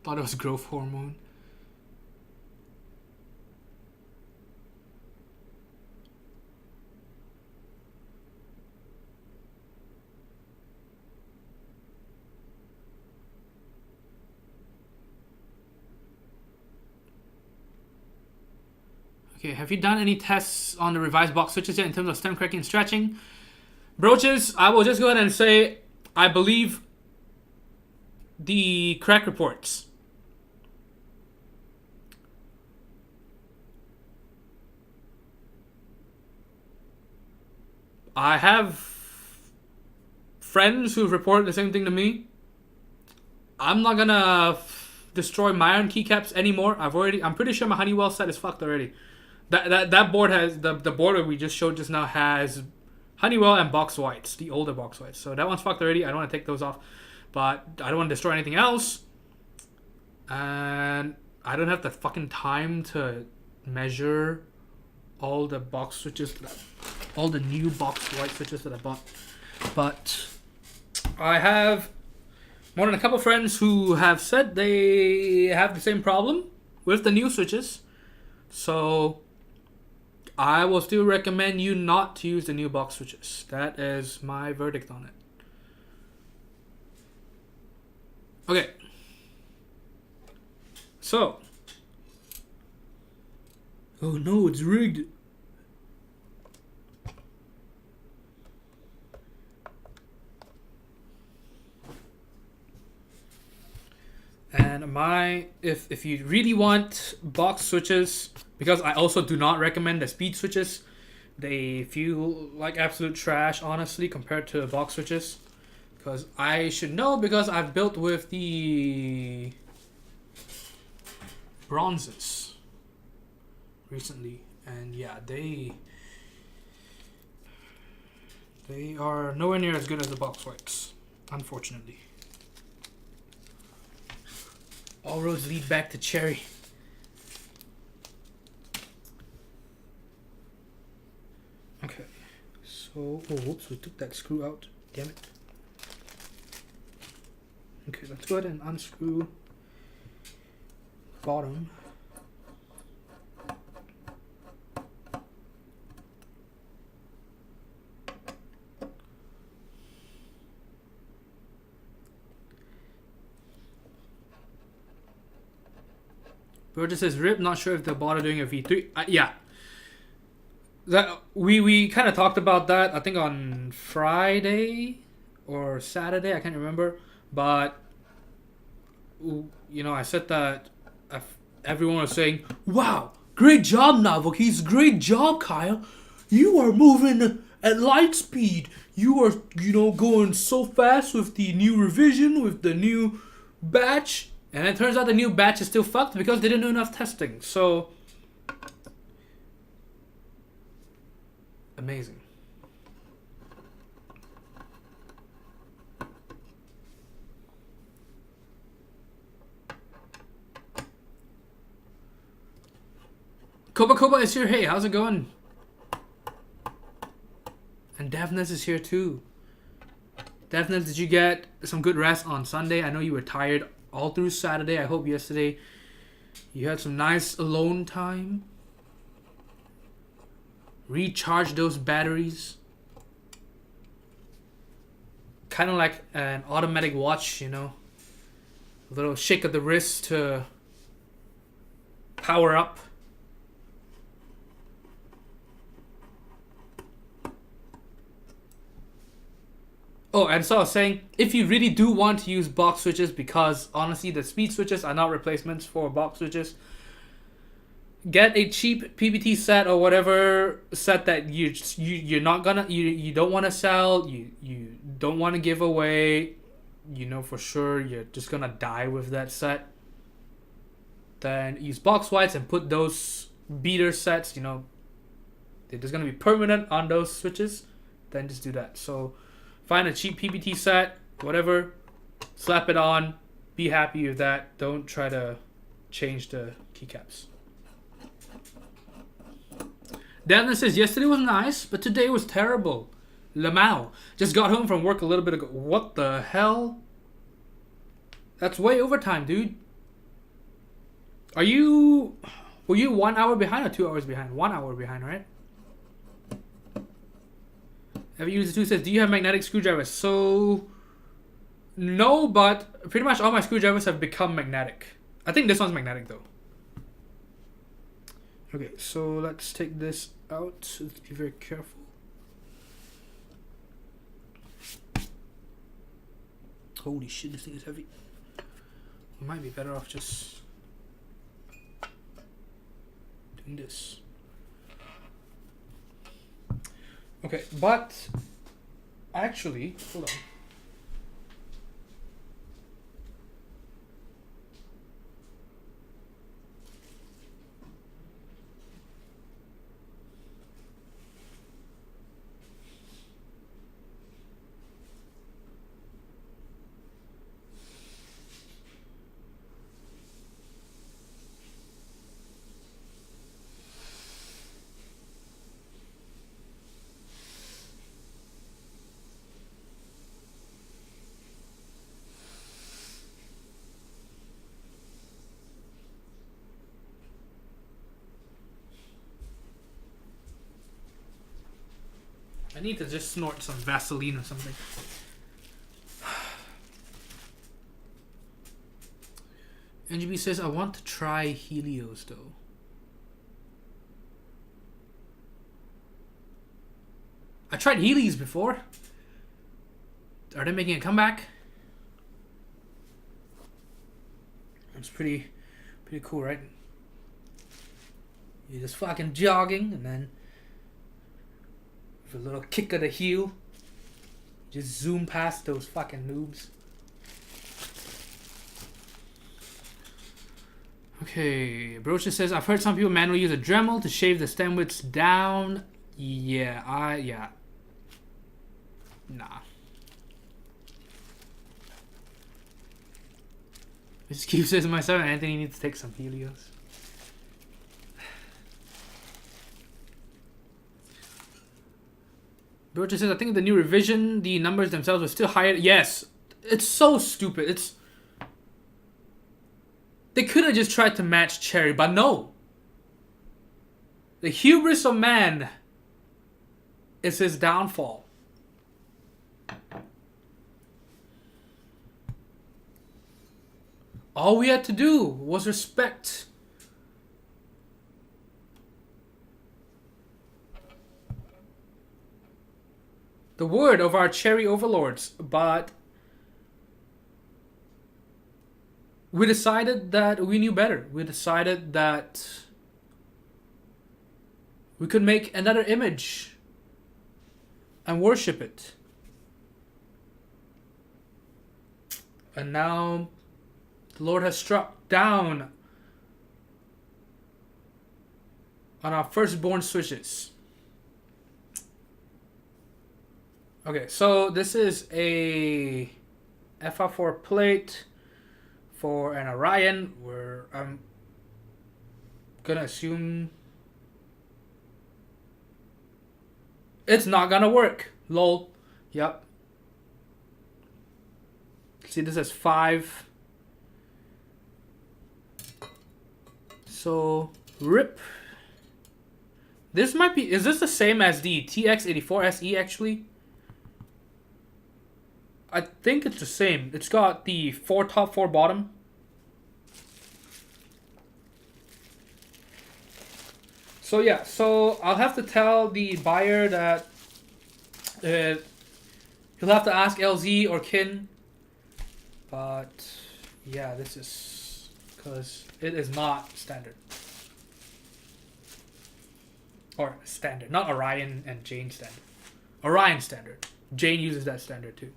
Thought it was growth hormone. Okay, have you done any tests on the revised box switches yet in terms of stem cracking and stretching? Brooches, I will just go ahead and say I believe the crack reports. I have friends who've reported the same thing to me. I'm not gonna destroy my own keycaps anymore. I'm pretty sure my Honeywell set is fucked already. That board has the board that we just showed just now has Honeywell and box whites, the older box whites. So that one's fucked already. I don't want to take those off, but I don't want to destroy anything else. And I don't have the fucking time to measure all the box switches, all the new box white switches that I bought. But I have more than a couple friends who have said they have the same problem with the new switches. So I will still recommend you not to use the new box switches. That is my verdict on it. Okay. So. Oh no, it's rigged. And if you really want box switches, because I also do not recommend the speed switches. They feel like absolute trash, honestly, compared to box switches. Because I should know, because I've built with the bronzes recently. And yeah, they are nowhere near as good as the box whites, unfortunately. All roads lead back to cherry. Okay, so whoops, we took that screw out. Damn it. Okay, let's go ahead and unscrew bottom. Burgess says rip, not sure if they'll bother doing a V3. Yeah. That we kind of talked about that, I think on Friday or Saturday, I can't remember. But you know, I said that everyone was saying, "Wow, great job, Navokis, great job, Kyle. You are moving at light speed. You are, you know, going so fast with the new revision, with the new batch." And it turns out the new batch is still fucked because they didn't do enough testing. So, amazing. Koba is here. Hey, how's it going? And Devness is here too. Devness, did you get some good rest on Sunday? I know you were tired all through Saturday. I hope yesterday you had some nice alone time. Recharge those batteries. Kind of like an automatic watch, you know. A little shake of the wrist to power up. Oh, and so I was saying, if you really do want to use box switches, because honestly the speed switches are not replacements for box switches, get a cheap PBT set or whatever set that you're not gonna you don't want to sell, you don't want to give away, you know for sure you're just gonna die with that set. Then use box whites and put those beater sets, you know, they're just gonna be permanent on those switches. Then just do that. So find a cheap PBT set, whatever, slap it on, be happy with that. Don't try to change the keycaps. Devin says, yesterday was nice, but today was terrible. Lamau just got home from work a little bit ago. What the hell? That's way overtime, dude. Were you 1 hour behind or 2 hours behind? 1 hour behind, right? Every user 2 says, do you have magnetic screwdrivers? So, no, but pretty much all my screwdrivers have become magnetic. I think this one's magnetic though. Okay, so let's take this out. Let's be very careful. Holy shit, this thing is heavy. We might be better off just doing this. Okay, but actually, hold on. I need to just snort some Vaseline or something. NGB says, I want to try Helios though. I tried Heelys before. Are they making a comeback? It's pretty cool, right? You're just fucking jogging and then with a little kick of the heel, just zoom past those fucking noobs. Okay, Brocha says, I've heard some people manually use a Dremel to shave the stem widths down. Yeah. Nah. This Cube says, my son Anthony needs to take some Helios. Brocha says, I think the new revision, the numbers themselves were still higher. Yes. It's so stupid. They could have just tried to match Cherry, but no. The hubris of man is his downfall. All we had to do was respect. The word of our Cherry overlords, but we decided that we knew better. We decided that we could make another image and worship it. And now the Lord has struck down on our firstborn switches. Okay, so this is a FR4 plate for an Orion, where I'm gonna assume it's not gonna work. Lol. Yep. See, this is 5. So, rip. This might be, is this the same as the TX84 SE actually? I think it's the same. It's got the 4 top, 4 bottom. So yeah, so I'll have to tell the buyer that he'll have to ask LZ or Kin. But yeah, this is because it is not standard. Or standard, not Orion and Jane standard. Orion standard. Jane uses that standard too.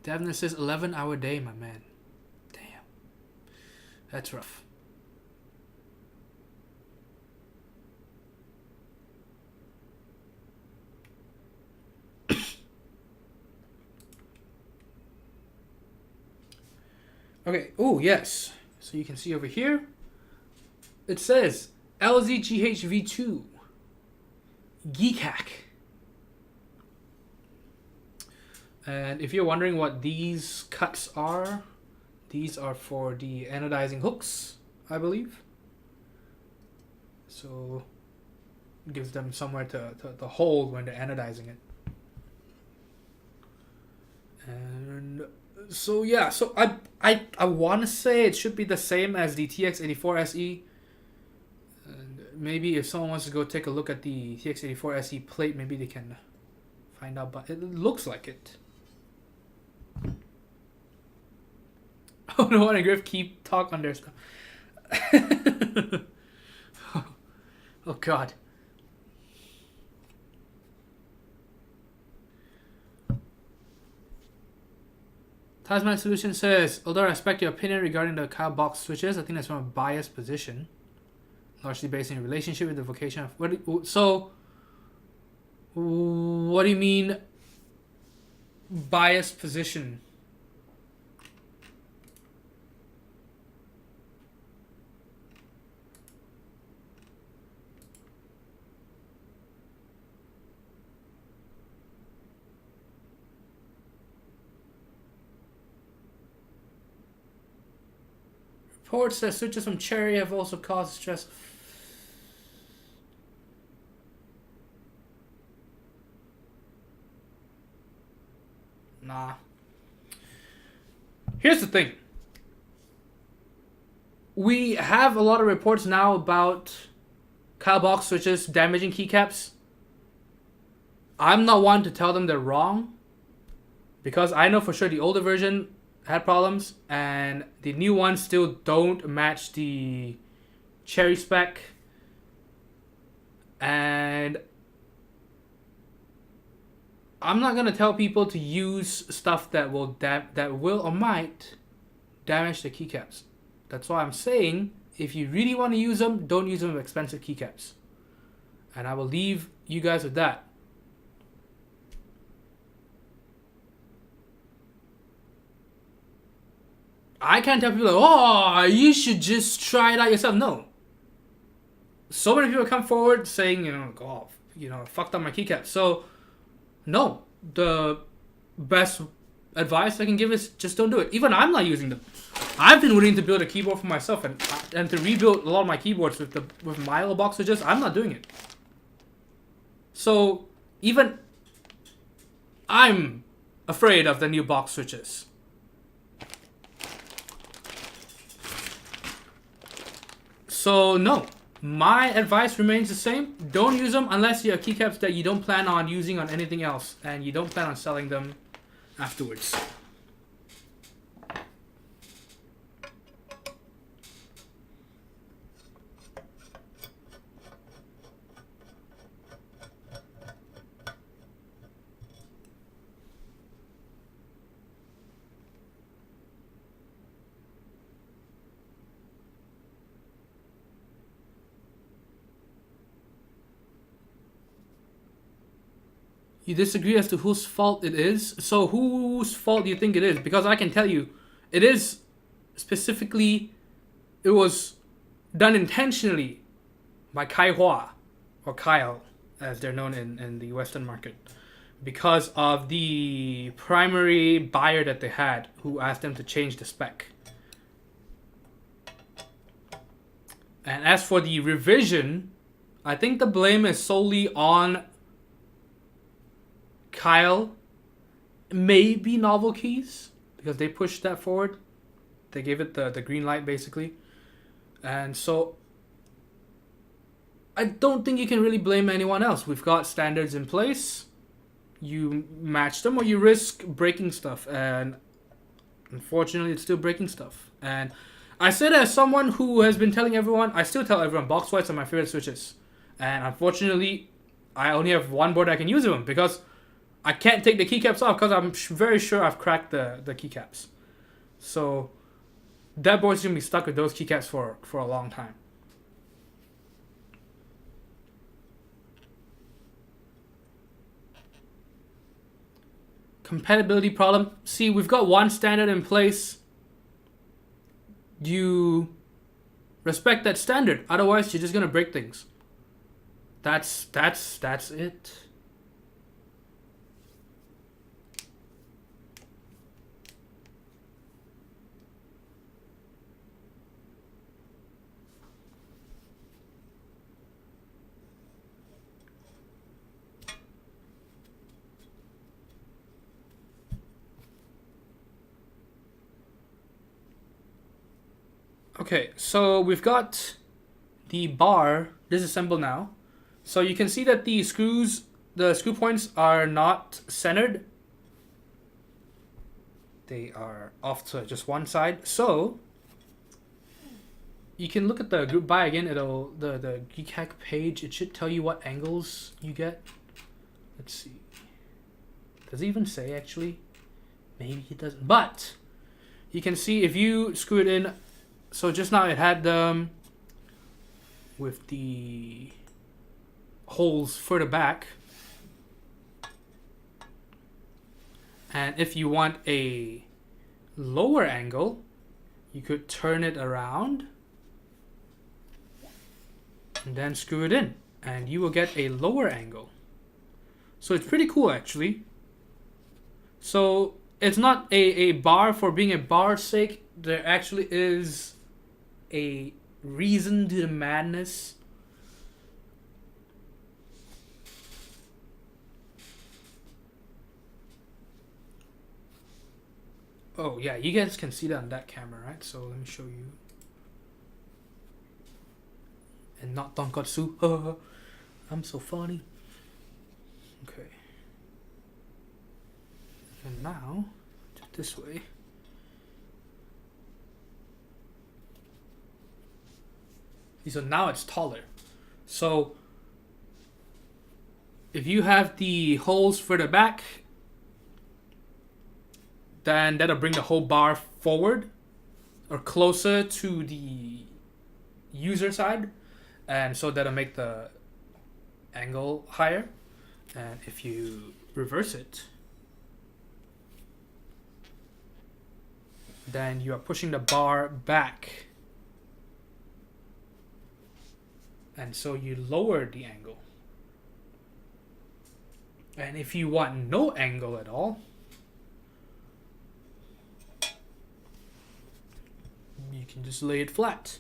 Devner says 11-hour day, my man. Damn. That's rough. Okay. Oh, yes. So you can see over here, it says LZGHV2 Geek Hack. And if you're wondering what these cuts are, these are for the anodizing hooks, I believe. So it gives them somewhere to hold when they're anodizing it. And so yeah, so I want to say it should be the same as the TX84 SE. And maybe if someone wants to go take a look at the TX84 SE plate, maybe they can find out, but it looks like it. Oh no, and Griff keep talk on their stuff. Oh god. Tasman Solution says, although I respect your opinion regarding the Kyle box switches, I think that's from a biased position, largely based on your relationship with the vocation of what do you mean biased position? Reports that switches from Cherry have also caused stress. Nah. Here's the thing. We have a lot of reports now about Kyle box switches damaging keycaps. I'm not one to tell them they're wrong, because I know for sure the older version had problems, and the new ones still don't match the Cherry spec. And I'm not gonna tell people to use stuff that will or might damage the keycaps. That's why I'm saying if you really want to use them, don't use them with expensive keycaps. And I will leave you guys with that. I can't tell people, oh, you should just try it out yourself. No. So many people come forward saying, oh, fucked up my keycaps. So, no. The best advice I can give is just don't do it. Even I'm not using them. I've been willing to build a keyboard for myself and to rebuild a lot of my keyboards with my little box switches. I'm not doing it. So even I'm afraid of the new box switches. So no, my advice remains the same. Don't use them unless you have keycaps that you don't plan on using on anything else and you don't plan on selling them afterwards. You disagree as to whose fault it is. So whose fault do you think it is? Because I can tell you, it is specifically, it was done intentionally by Kai Hua, or Kyle, as they're known in the Western market, because of the primary buyer that they had who asked them to change the spec. And as for the revision, I think the blame is solely on Kyle, maybe Novel Keys, because they pushed that forward. They gave it the green light, basically. And so I don't think you can really blame anyone else. We've got standards in place. You match them or you risk breaking stuff. And unfortunately, it's still breaking stuff. And I said as someone who has been telling everyone, I still tell everyone, box whites are my favorite switches. And unfortunately, I only have one board I can use them because I can't take the keycaps off because I'm very sure I've cracked the keycaps. So that board's going to be stuck with those keycaps for a long time. Compatibility problem. See, we've got one standard in place. You respect that standard. Otherwise, you're just going to break things. That's it. Okay, so we've got the bar disassembled now. So you can see that the screw points are not centered. They are off to just one side. So you can look at the group buy again. The Geek Hack page. It should tell you what angles you get. Let's see. Does it even say actually? Maybe it doesn't. But you can see if you screw it in. So just now it had them with the holes further back. And if you want a lower angle, you could turn it around and then screw it in. And you will get a lower angle. So it's pretty cool actually. So it's not a bar for being a bar's sake. There actually is a reason to the madness. Oh yeah, you guys can see that on that camera, right? So let me show you. And not tonkatsu. I'm so funny. Okay. And now, just this way. So now it's taller. So if you have the holes further back, then that'll bring the whole bar forward or closer to the user side, and so that'll make the angle higher. And if you reverse it, then you are pushing the bar back, and so you lower the angle. And if you want no angle at all, you can just lay it flat.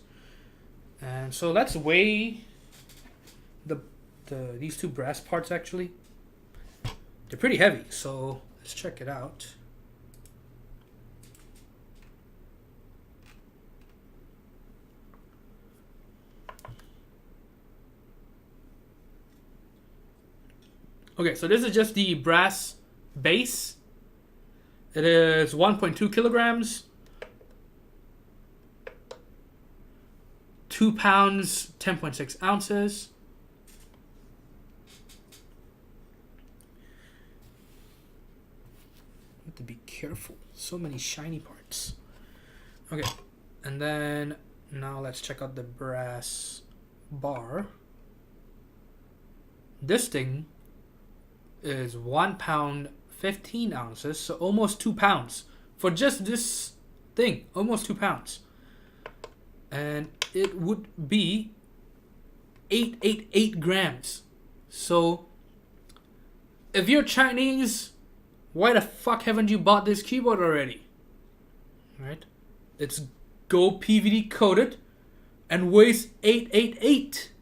And so let's weigh these two brass parts. Actually, they're pretty heavy, so let's check it out. Okay, so this is just the brass base. It is 1.2 kilograms, 2 pounds, 10.6 ounces. Have to be careful. So many shiny parts. Okay, and then now let's check out the brass bar. This thing is 1 pound, 15 ounces, so almost 2 pounds. For just this thing, almost 2 pounds. And it would be 888 grams. So if you're Chinese, why the fuck haven't you bought this keyboard already? Right? It's gold PVD coated and weighs 888.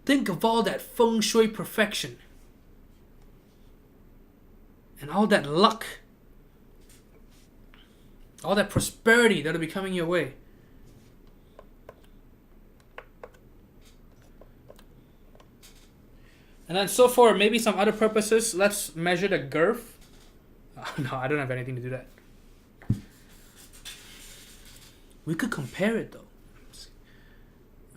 Think of all that feng shui perfection. And all that luck. All that prosperity that'll be coming your way. And then so for maybe some other purposes, let's measure the girth. Oh, no, I don't have anything to do that. We could compare it though.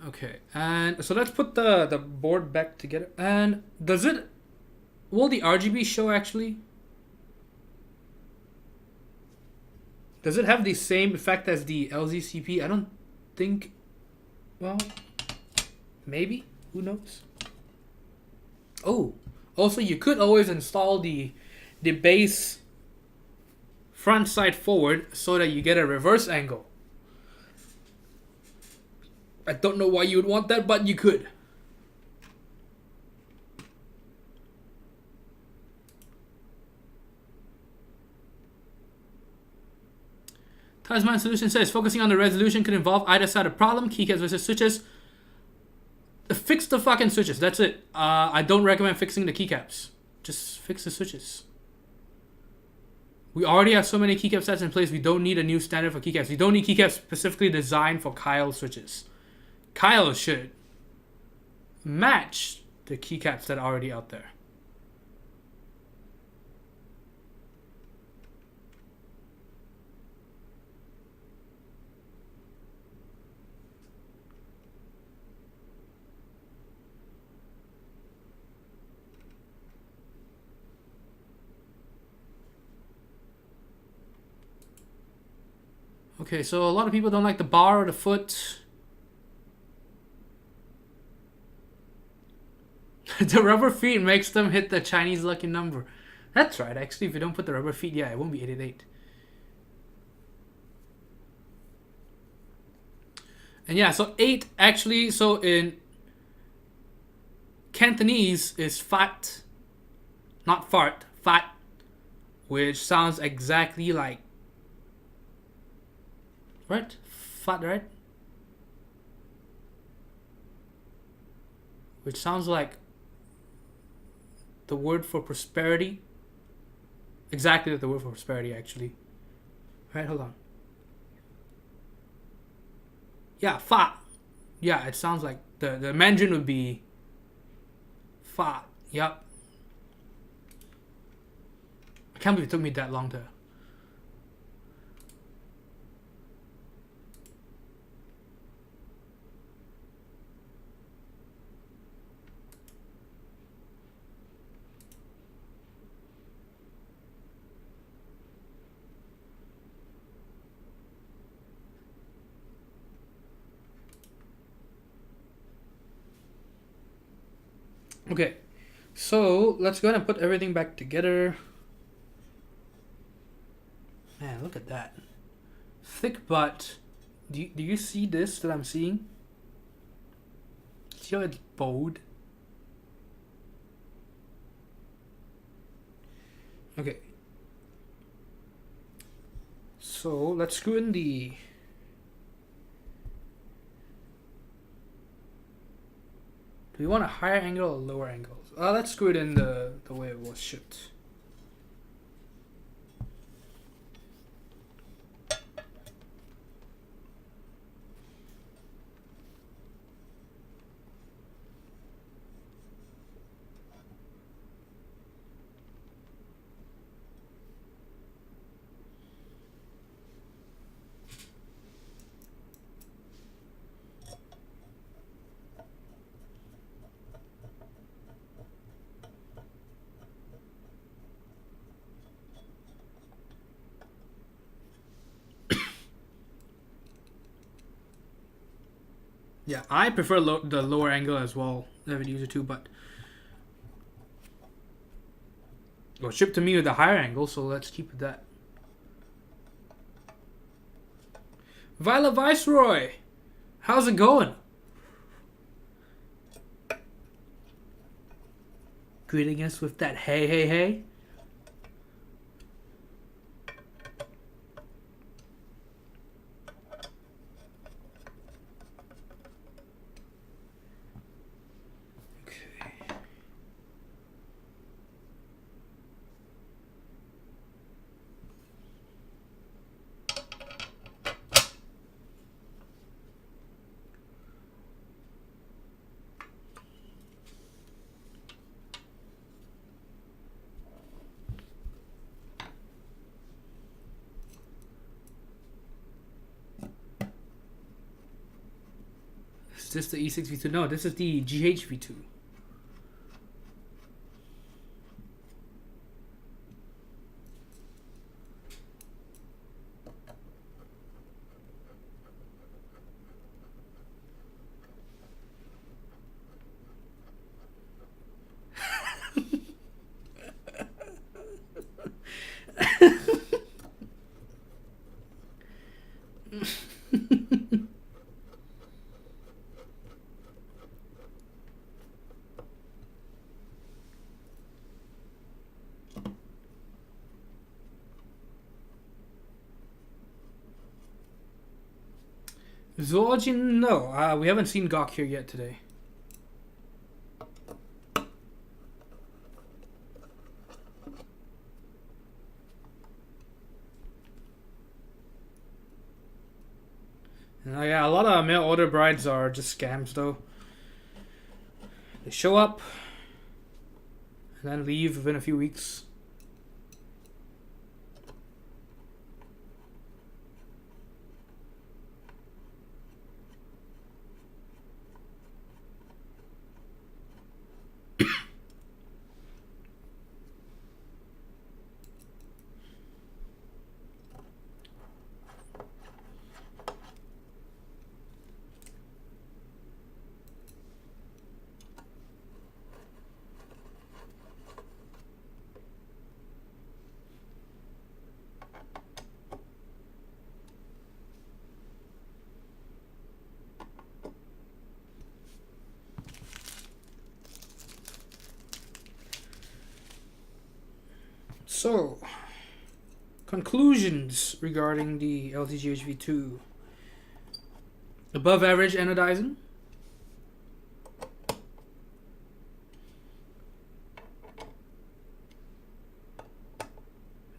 Okay, and so let's put the board back together. And will the RGB show actually? Does it have the same effect as the LZCP? I don't think. Well, maybe. Who knows? Oh, also you could always install the base front side forward so that you get a reverse angle. I don't know why you would want that, but you could. Tasman Solution says focusing on the resolution could involve either side of problem, keycaps versus switches. Fix the fucking switches. That's it. I don't recommend fixing the keycaps. Just fix the switches. We already have so many keycap sets in place. We don't need a new standard for keycaps. We don't need keycaps specifically designed for Kyle switches. Kyle should match the keycaps that are already out there. Okay, so a lot of people don't like the bar or the foot. The rubber feet makes them hit the Chinese lucky number. That's right, actually. If you don't put the rubber feet, yeah, it won't be 888. And yeah, so 8 actually, so in Cantonese is fat, not fart, fat, which sounds exactly like, right? Fat, right? Which sounds like the word for prosperity. Exactly like the word for prosperity, actually. Right, hold on. Yeah, fat. Yeah, it sounds like the Mandarin would be fat. Yep. I can't believe it took me that long to. Okay, so let's go ahead and put everything back together. Man, look at that. Thick butt. Do you see this that I'm seeing? See how it's bold? Okay. So let's screw in the... Do we want a higher angle or lower angle? Let's screw it in the way it was shipped. Yeah, I prefer the lower angle as well. Never use it too, but well, shipped to me with the higher angle, so let's keep it that. Violet Viceroy, how's it going? Greeting us with that hey hey hey. Is this the E6V2? No, this is the GHV2. Zoology? No, we haven't seen Gawk here yet today. Yeah, a lot of mail order brides are just scams though. They show up and then leave within a few weeks. So, conclusions regarding the LTGHV2. Above average anodizing.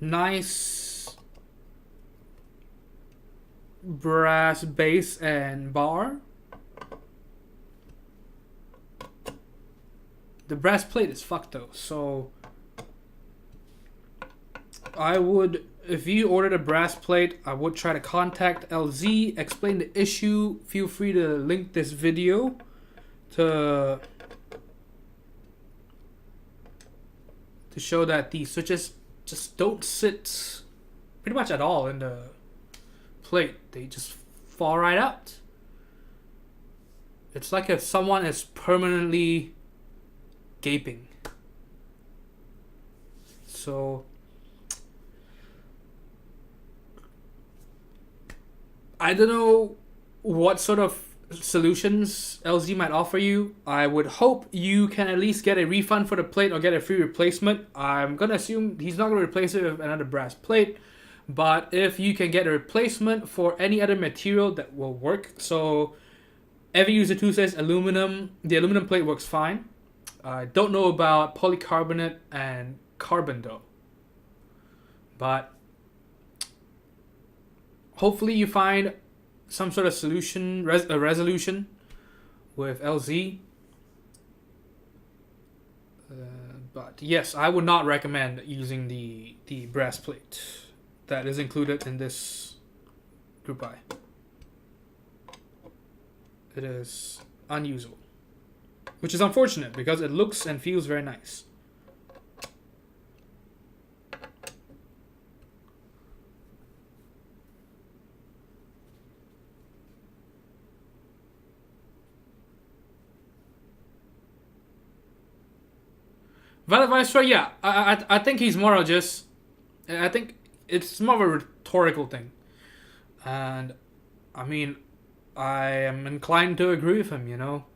Nice brass base and bar. The brass plate is fucked though, so I would, if you ordered a brass plate, I would try to contact LZ, explain the issue. Feel free to link this video to show that the switches just don't sit pretty much at all in the plate. They just fall right out. It's like if someone is permanently gaping. So I don't know what sort of solutions LZ might offer you. I would hope you can at least get a refund for the plate or get a free replacement. I'm gonna assume he's not gonna replace it with another brass plate, but if you can get a replacement for any other material, that will work. So Every User 2 says aluminum. The aluminum plate works fine. I don't know about polycarbonate and carbon though. But hopefully you find some sort of solution, a resolution with LZ. But yes, I would not recommend using the brass plate that is included in this group buy. It is unusable, which is unfortunate because it looks and feels very nice. Valid Viceroy, yeah, I think he's more of just, I think it's more of a rhetorical thing, and I mean, I am inclined to agree with him, you know.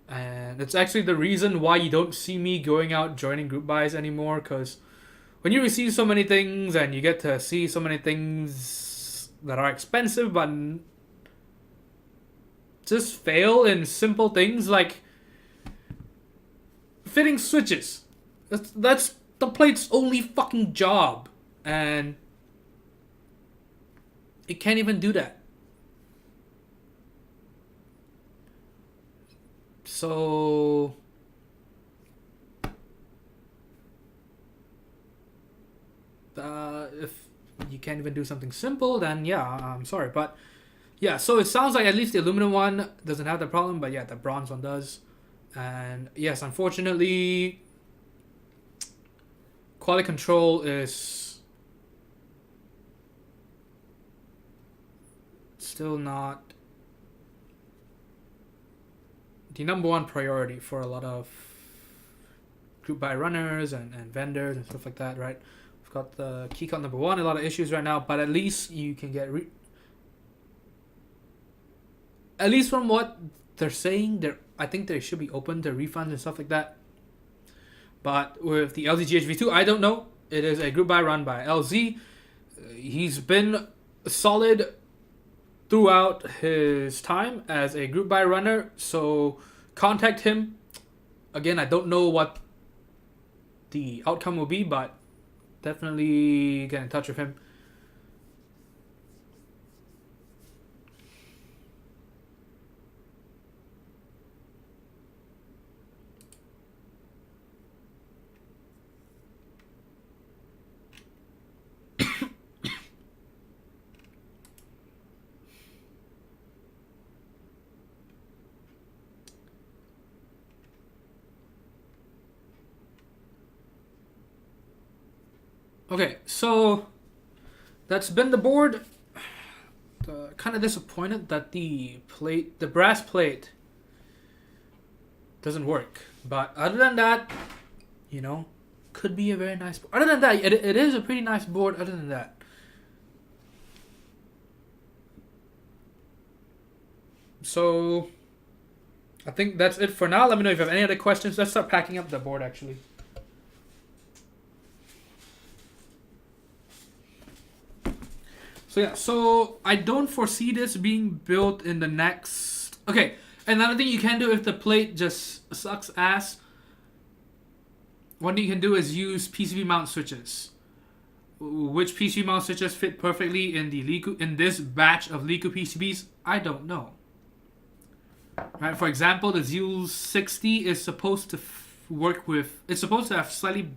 And it's actually the reason why you don't see me going out joining group buys anymore, because when you receive so many things and you get to see so many things that are expensive but just fail in simple things like fitting switches. That's the plate's only fucking job, and it can't even do that. So if you can't even do something simple, then yeah, I'm sorry, but yeah. So it sounds like at least the aluminum one doesn't have the problem, but yeah, the bronze one does. And yes, unfortunately, quality control is still not the number one priority for a lot of group buy runners and vendors and stuff like that, right? We've got the key count number one, a lot of issues right now, but at least you can get at least from what they're saying, I think they should be open to refunds and stuff like that. But with the LZGHV2, I don't know. It is a group buy run by LZ. He's been solid throughout his time as a group buy runner, so contact him. Again, I don't know what the outcome will be, but definitely get in touch with him. Okay, so that's been the board. Kind of disappointed that the brass plate doesn't work. But other than that, you know, could be a very nice board. Other than that, it is a pretty nice board other than that. So I think that's it for now. Let me know if you have any other questions. Let's start packing up the board actually. So yeah, so I don't foresee this being built in the next... Okay, another thing you can do if the plate just sucks ass, one thing you can do is use PCB mount switches. Which PCB mount switches fit perfectly in this batch of Liku PCBs, I don't know. Right, for example, the Zeal 60 is supposed to work with... It's supposed to have slightly...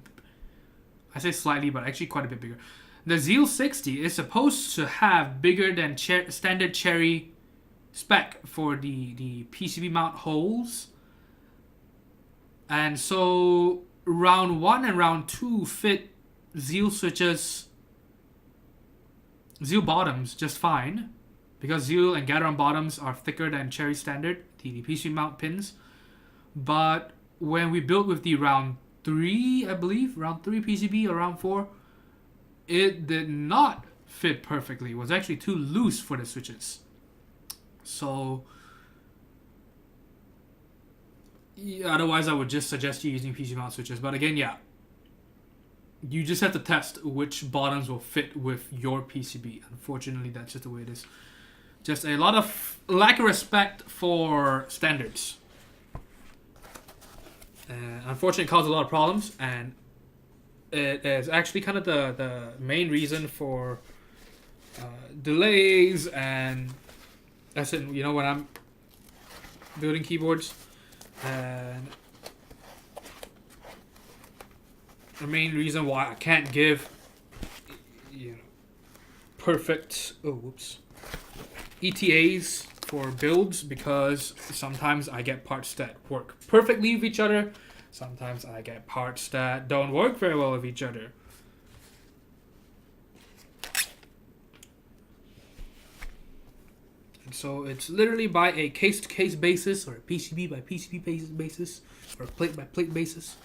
I say slightly, but actually quite a bit bigger. The Zeal 60 is supposed to have bigger than standard Cherry spec for the PCB mount holes. And so round 1 and round 2 fit Zeal switches, Zeal bottoms just fine. Because Zeal and Gateron bottoms are thicker than Cherry standard, the PCB mount pins. But when we built with the round 3, I believe, round 3 PCB or round 4, it did not fit perfectly. It was actually too loose for the switches. So, yeah, otherwise I would just suggest you using PC mount switches. But again, yeah, you just have to test which bottoms will fit with your PCB. Unfortunately, that's just the way it is. Just a lot of lack of respect for standards. Unfortunately, it caused a lot of problems, and it is actually kind of the main reason for delays. And that's it. You know, when I'm building keyboards, and the main reason why I can't give, you know, perfect ETAs for builds, because sometimes I get parts that work perfectly with each other. Sometimes I get parts that don't work very well with each other. And so it's literally by a case-to-case basis, or a PCB by PCB basis, or a plate by plate basis.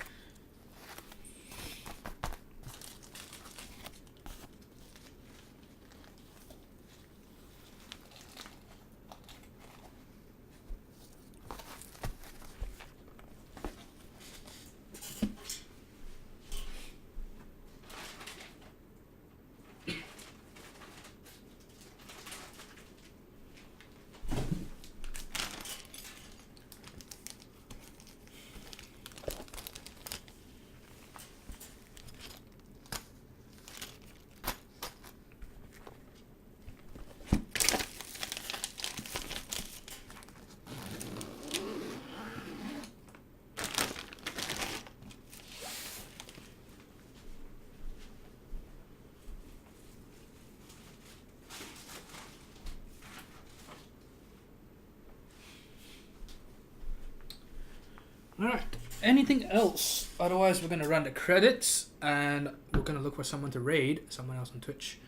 Alright, anything else? Otherwise, we're going to run the credits, and we're going to look for someone to raid, someone else on Twitch.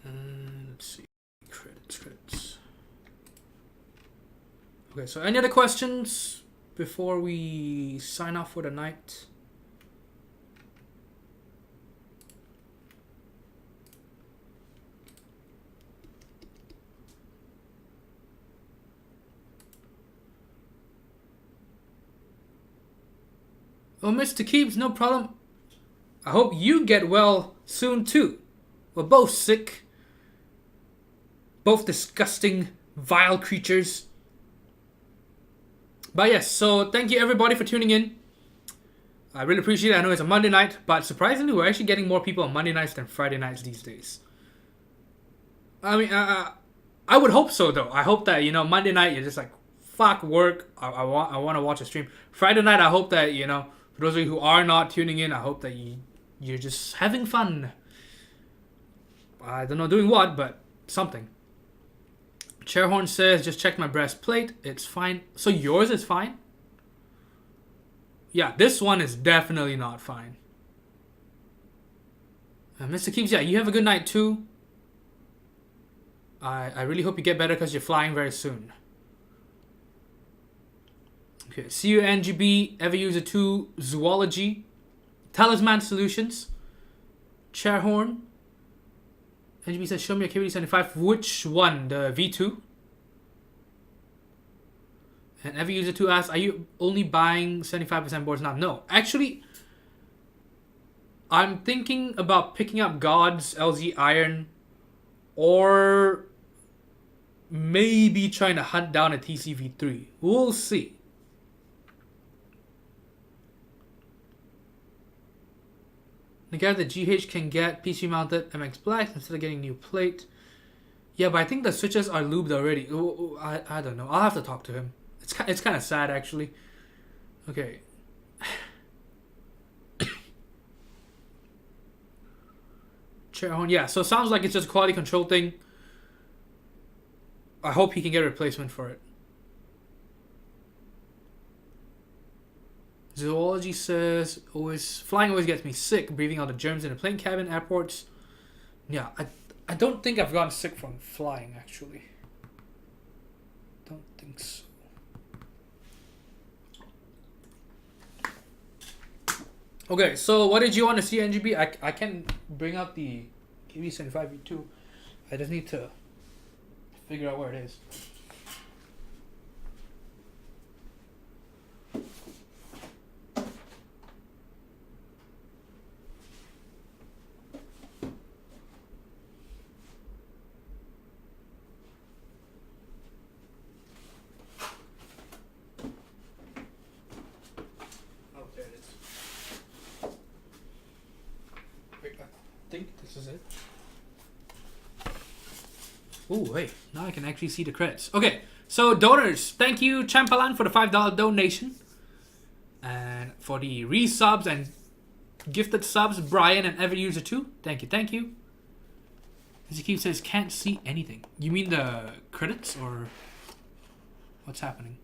Let's see. Credits. Okay, so any other questions before we sign off for the night? Oh, Mr. Keeps, no problem. I hope you get well soon too. We're both sick. Both disgusting, vile creatures. But yes, so thank you everybody for tuning in. I really appreciate it. I know it's a Monday night, but surprisingly, we're actually getting more people on Monday nights than Friday nights these days. I mean, I would hope so though. I hope that, you know, Monday night you're just like, fuck work. I want to watch a stream. Friday night, I hope that, you know, for those of you who are not tuning in, I hope that you're just having fun. I don't know doing what, but something. Chairhorn says, just checked my breastplate. It's fine. So yours is fine? Yeah, this one is definitely not fine. Mr. Keeps, yeah, you have a good night too. I really hope you get better because you're flying very soon. Okay, see you NGB, Ever User 2, Zoology, Talisman Solutions, Chairhorn. NGB says, show me a KBD75. Which one? The V2? And Ever User 2 asks, are you only buying 75% boards now? No. Actually, I'm thinking about picking up God's LZ Iron, or maybe trying to hunt down a TCV3. We'll see. The guy that GH can get PC mounted MX Black instead of getting new plate. Yeah, but I think the switches are lubed already. I don't know. I'll have to talk to him. It's kind of sad actually. Okay. Chairhorn, yeah. So it sounds like it's just a quality control thing. I hope he can get a replacement for it. Zoology says, flying always gets me sick, breathing out the germs in the plane cabin, airports. Yeah, I don't think I've gotten sick from flying, actually. Don't think so. Okay, so what did you want to see, NGB? I can bring up the KB75V2. I just need to figure out where it is. Oh, there it is. Wait, I think this is it. Ooh, wait. Now I can actually see the credits. Okay, so donors, thank you, Champalan, for the $5 donation. And for the resubs and gifted subs, Brian and EverUser2. Thank you, thank you. Ezekiel says, can't see anything. You mean the credits, or what's happening?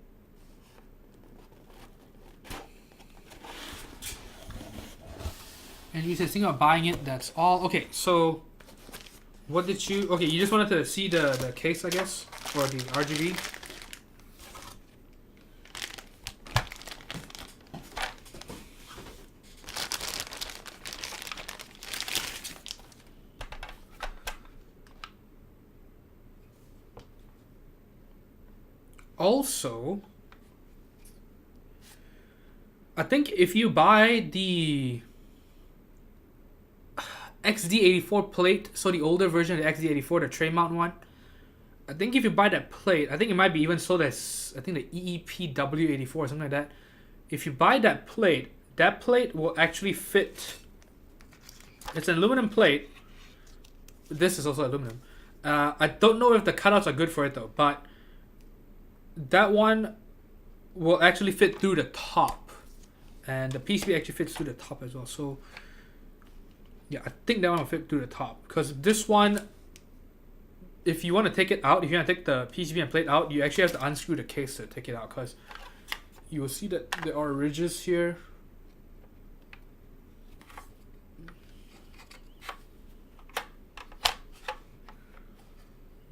And he says, think about buying it, that's all. Okay, so what did you... Okay, you just wanted to see the case, I guess, for the RGB. Also, I think if you buy the XD84 plate, so the older version of the XD84, the tray mount one, I think if you buy that plate, I think it might be even sold as, I think, the EEPW84 or something like that. If you buy that plate will actually fit. It's an aluminum plate. This is also aluminum. I don't know if the cutouts are good for it though, but that one will actually fit through the top, and the PCB actually fits through the top as well. So yeah, I think that one will fit through the top, because this one, if you want to take it out, if you want to take the PCB and plate out, you actually have to unscrew the case to take it out, because you will see that there are ridges here.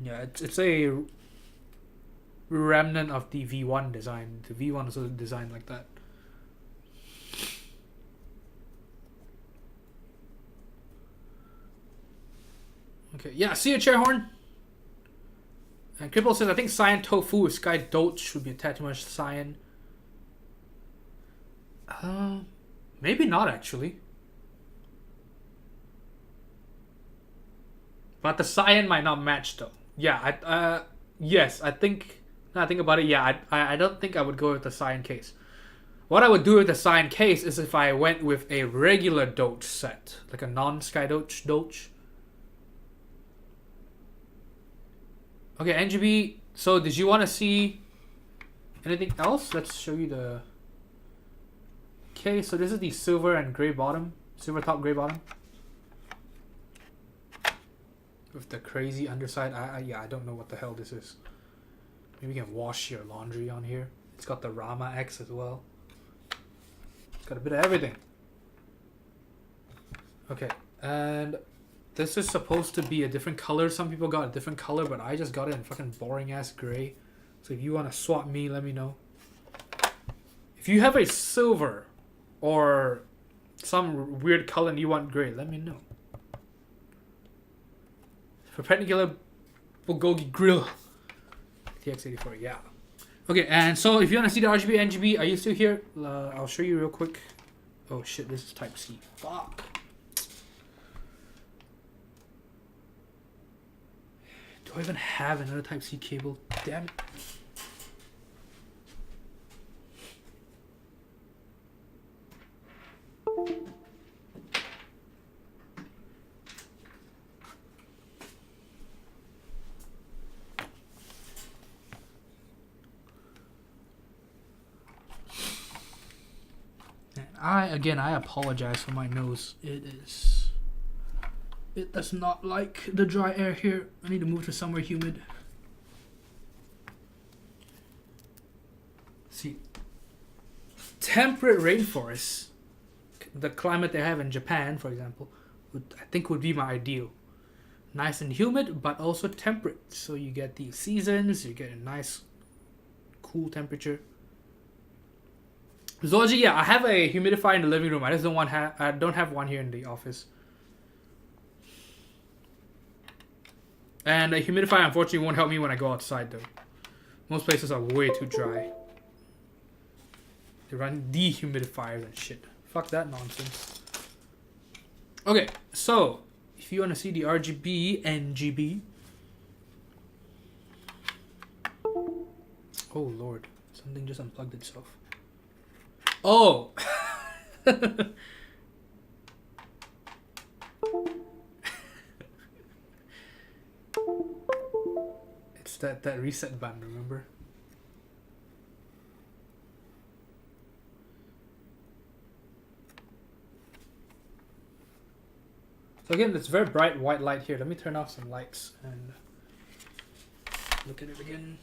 Yeah, it's a remnant of the V1 design. The V1 is also designed like that. Okay, yeah, see you, Chairhorn. And Cripple says, I think Cyan Tofu with Sky Dote should be attached to much Cyan. Maybe not actually. But the Cyan might not match though. Yeah, yes, I think. Now I think about it, yeah, I don't think I would go with the Cyan case. What I would do with the Cyan case is if I went with a regular Doge set, like a non-Sky Doge. Okay, NGB, so did you want to see anything else? Let's show you the case. So this is the silver and gray bottom. Silver top, gray bottom. With the crazy underside. Yeah, I don't know what the hell this is. Maybe you can wash your laundry on here. It's got the Rama X as well. It's got a bit of everything. Okay, and this is supposed to be a different color. Some people got a different color, but I just got it in fucking boring ass gray. So if you want to swap me, let me know. If you have a silver or some weird color and you want gray, let me know. Perpendicular bulgogi grill. TX84, yeah. Okay, and so if you want to see the RGB NGB, are you still here? I'll show you real quick. Oh shit, this is Type C. Fuck. Do I even have another Type C cable? Damn it. I apologize for my nose. It does not like the dry air here. I need to move to somewhere humid. See, temperate rainforests, the climate they have in Japan, for example, I think would be my ideal. Nice and humid, but also temperate. So you get these seasons, you get a nice, cool temperature. Zoology, yeah, I have a humidifier in the living room. I just I don't have one here in the office. And a humidifier, unfortunately, won't help me when I go outside, though. Most places are way too dry. They run dehumidifiers and shit. Fuck that nonsense. Okay, so if you want to see the RGB and GB. Oh lord, something just unplugged itself. Oh! It's that reset button, remember? So again, it's very bright white light here. Let me turn off some lights and look at it again.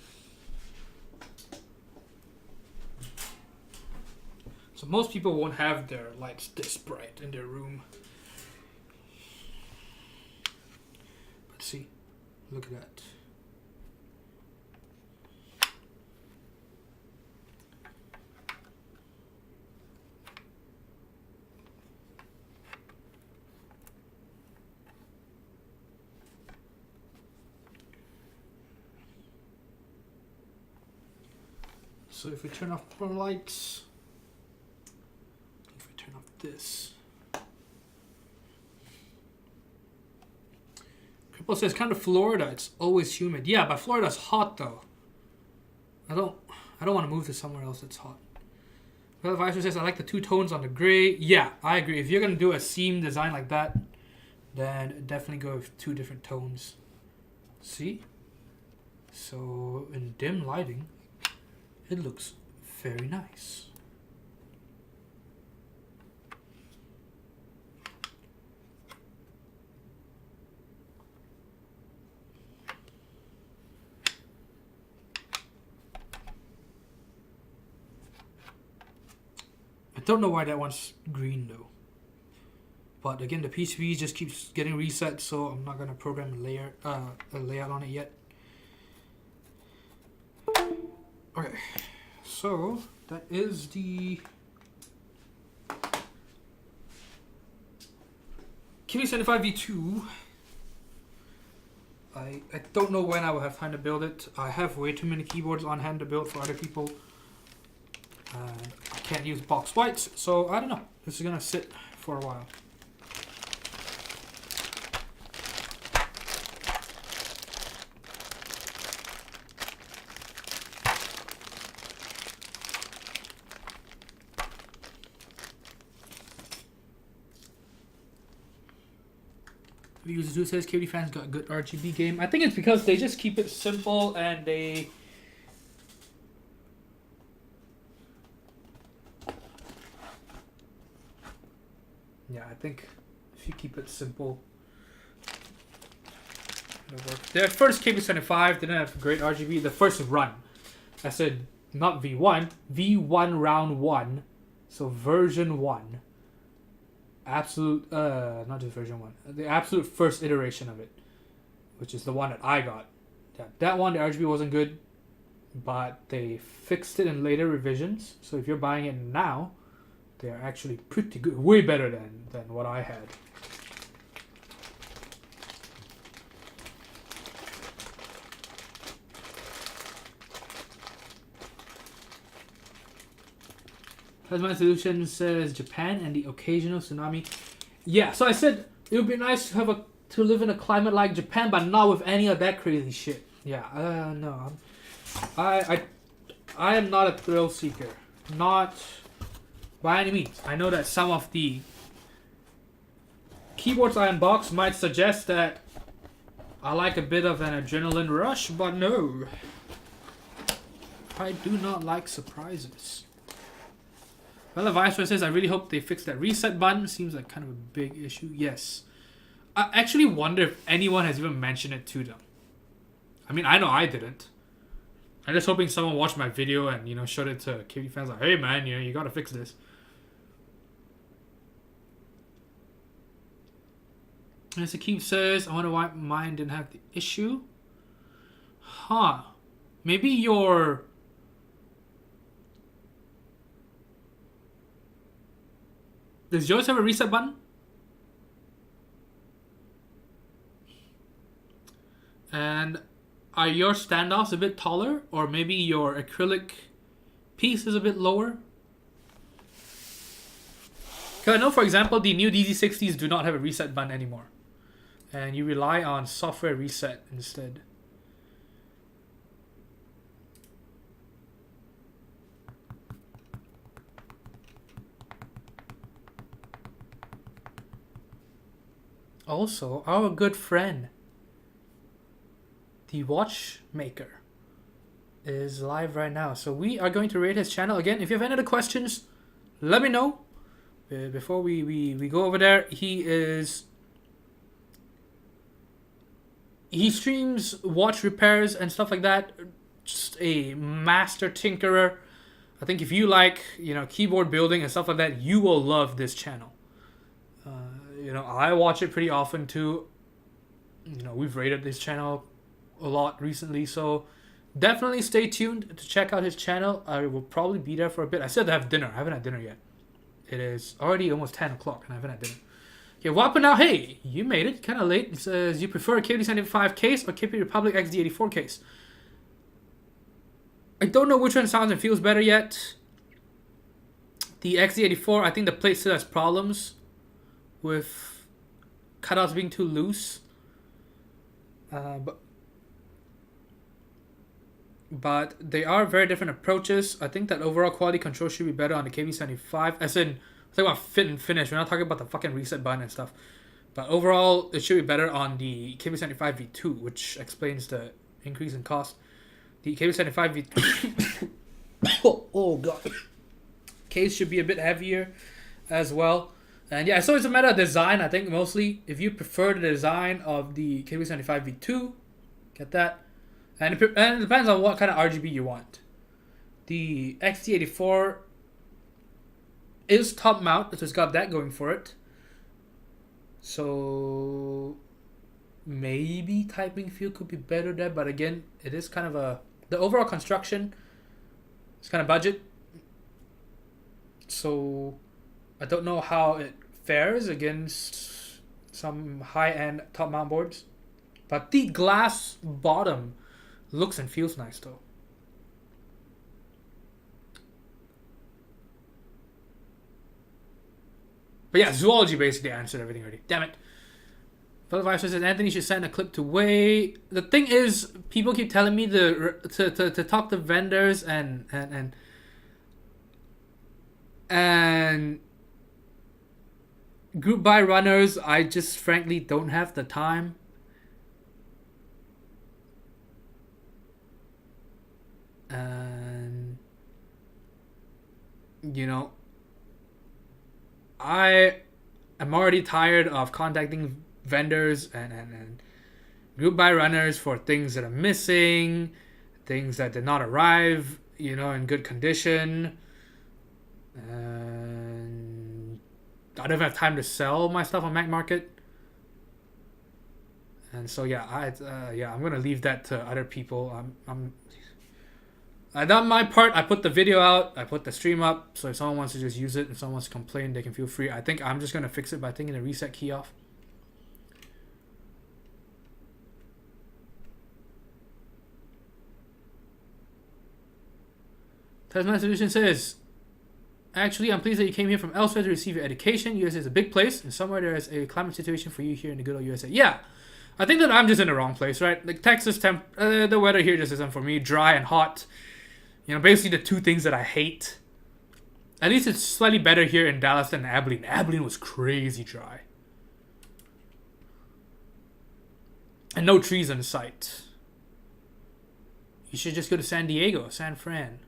So most people won't have their lights this bright in their room. But see, look at that. So if we turn off the lights, if we turn off this. Cripple says, kind of Florida, it's always humid. Yeah, but Florida's hot though. I don't want to move to somewhere else that's hot. Well, Advisor says, I like the two tones on the gray. Yeah, I agree. If you're going to do a seam design like that, then definitely go with two different tones. See? So in dim lighting, it looks very nice. I don't know why that one's green though. But again, the PCB just keeps getting reset, so I'm not gonna program a layout on it yet. Okay, so that is the KB75V2. I don't know when I will have time to build it. I have way too many keyboards on hand to build for other people. I can't use box whites, so I don't know. This is gonna sit for a while. User 2 says KD fans got a good RGB game. I think it's because they just keep it simple and they I think if you keep it simple, it'll work. Their first KB75 didn't have great RGB. The first run, I said not V1, V1 round 1, so version 1. Absolute, not just version 1, the absolute first iteration of it, which is the one that I got. That one, the RGB wasn't good, but they fixed it in later revisions. So if you're buying it now, they are actually pretty good, way better than what I had. Plasma Solution says Japan and the occasional tsunami. Yeah, so I said it would be nice to have to live in a climate like Japan, but not with any of that crazy shit. Yeah, no, I am not a thrill seeker, not by any means. I know that some of the keyboards I unbox might suggest that I like a bit of an adrenaline rush, but no, I do not like surprises. Well, the Viceroy says, I really hope they fix that reset button. Seems like kind of a big issue. Yes. I actually wonder if anyone has even mentioned it to them. I mean, I know I didn't. I'm just hoping someone watched my video and, showed it to KB fans like, hey man, you gotta fix this. And Sakib says, I wonder why mine didn't have the issue. Huh. Maybe your Does yours have a reset button? And are your standoffs a bit taller? Or maybe your acrylic piece is a bit lower? Because I know, for example, the new DZ60s do not have a reset button anymore. And you rely on software reset instead. Also, our good friend, the watchmaker, is live right now. So we are going to rate his channel. Again, if you have any other questions, let me know. Before we go over there, he streams watch repairs and stuff like that. Just a master tinkerer. I think if you like, keyboard building and stuff like that, you will love this channel. I watch it pretty often too. We've rated this channel a lot recently, so definitely stay tuned to check out his channel. I will probably be there for a bit. I still have dinner. I haven't had dinner yet. It is already almost 10 o'clock and I haven't had dinner. Okay, Wappa now, hey, you made it. Kind of late. It says, you prefer a KD75 case or KP Republic XD84 case? I don't know which one sounds and feels better yet. The XD84, I think the plate still has problems with cutouts being too loose. But they are very different approaches. I think that overall quality control should be better on the KB75. As in, we're talking about fit and finish. We're not talking about the fucking reset button and stuff. But overall, it should be better on the KB75 V2, which explains the increase in cost. The KB75 V2... oh god. Case should be a bit heavier as well. And yeah, so it's a matter of design. I think mostly, if you prefer the design of the KB75 V2, get that. And it depends on what kind of RGB you want. The XT84 is top mount, so it's got that going for it. So maybe typing feel could be better there, but again, it is kind of the overall construction is kind of budget. So I don't know how it fares against some high-end top mount boards. But the glass bottom looks and feels nice though. But yeah, Zoology basically answered everything already. Damn it. Fellow Vice says Anthony should send a clip to Way. The thing is, people keep telling me to talk to vendors and group buy runners. I just frankly don't have the time. And I am already tired of contacting vendors and group buy runners for things that are missing, things that did not arrive, in good condition. And I don't have time to sell my stuff on Mac Market. And so yeah, I'm gonna leave that to other people. I done my part. I put the video out. I put the stream up. So if someone wants to just use it, if someone wants to complain, they can feel free. I think I'm just going to fix it by taking the reset key off. Tasman Solution says, actually, I'm pleased that you came here from elsewhere to receive your education. USA is a big place, and somewhere there is a climate situation for you here in the good old USA. Yeah, I think that I'm just in the wrong place, right? Like Texas, the weather here just isn't for me. Dry and hot. Basically the two things that I hate. At least it's slightly better here in Dallas than Abilene. Abilene was crazy dry. And no trees in sight. You should just go to San Diego, San Fran.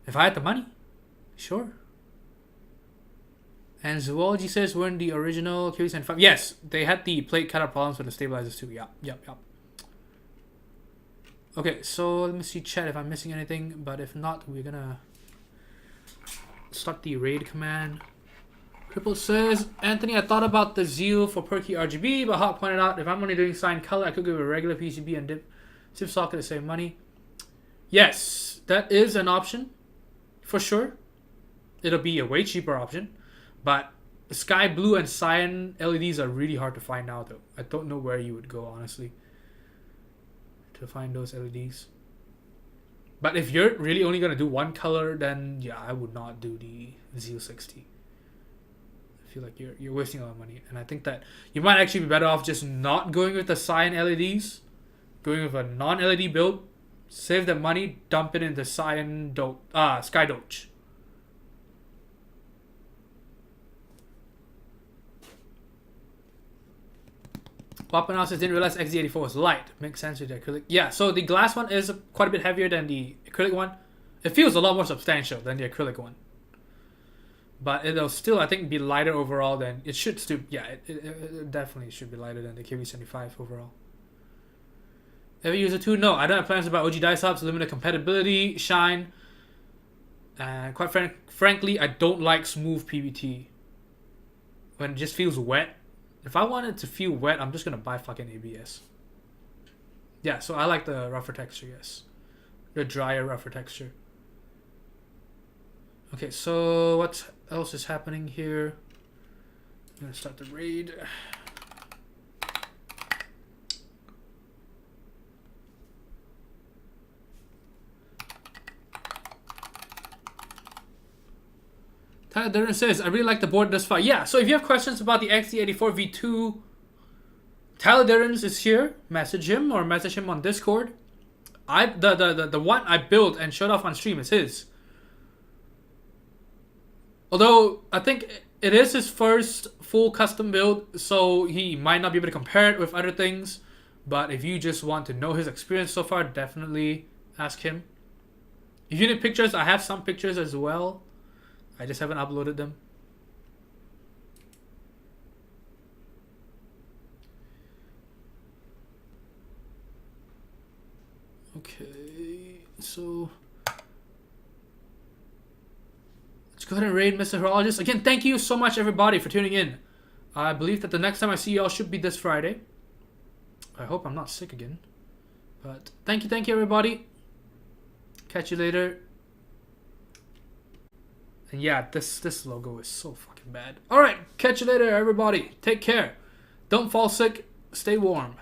If I had the money, sure. And Zoology says we're in the original KB75. Yes, they had the plate cutout problems with the stabilizers too. Yep. Okay, so let me see chat if I'm missing anything, but if not, we're gonna start the raid command. Cripple says, Anthony, I thought about the Zeal for perky RGB, but Hawk pointed out if I'm only doing signed color, I could give a regular PCB and zip socket to save money. Yes, that is an option, for sure. It'll be a way cheaper option, but sky blue and cyan LEDs are really hard to find now though. I don't know where you would go honestly to find those LEDs. But if you're really only gonna do one color, then yeah, I would not do the Zeal 60. I feel like you're wasting a lot of money, and I think that you might actually be better off just not going with the cyan LEDs, going with a non-LED build, save the money, dump it into cyan sky doge. Papanas didn't realize XD84 was light. Makes sense with the acrylic. Yeah, so the glass one is quite a bit heavier than the acrylic one. It feels a lot more substantial than the acrylic one. But it'll still, I think, be lighter overall than... It should still... Yeah, it definitely should be lighter than the KB75 overall. Ever use a 2? No, I don't have plans about OG dice hops, limited compatibility, shine. And quite frankly, I don't like smooth PBT. When it just feels wet. If I want it to feel wet, I'm just going to buy fucking ABS. Yeah, so I like the rougher texture, yes. The drier, rougher texture. Okay, so what else is happening here? I'm going to start the raid. Tyler Durden says, I really like the board thus far. Yeah, so if you have questions about the XD84 V2, Tyler Durden is here. Message him or message him on Discord. The one I built and showed off on stream is his. Although, I think it is his first full custom build, so he might not be able to compare it with other things. But if you just want to know his experience so far, definitely ask him. If you need pictures, I have some pictures as well. I just haven't uploaded them. Okay, so let's go ahead and raid Mr. Horologist. Again, thank you so much everybody for tuning in. I believe that the next time I see y'all should be this Friday. I hope I'm not sick again. But thank you everybody. Catch you later. And yeah, this logo is so fucking bad. Alright, catch you later everybody. Take care. Don't fall sick. Stay warm.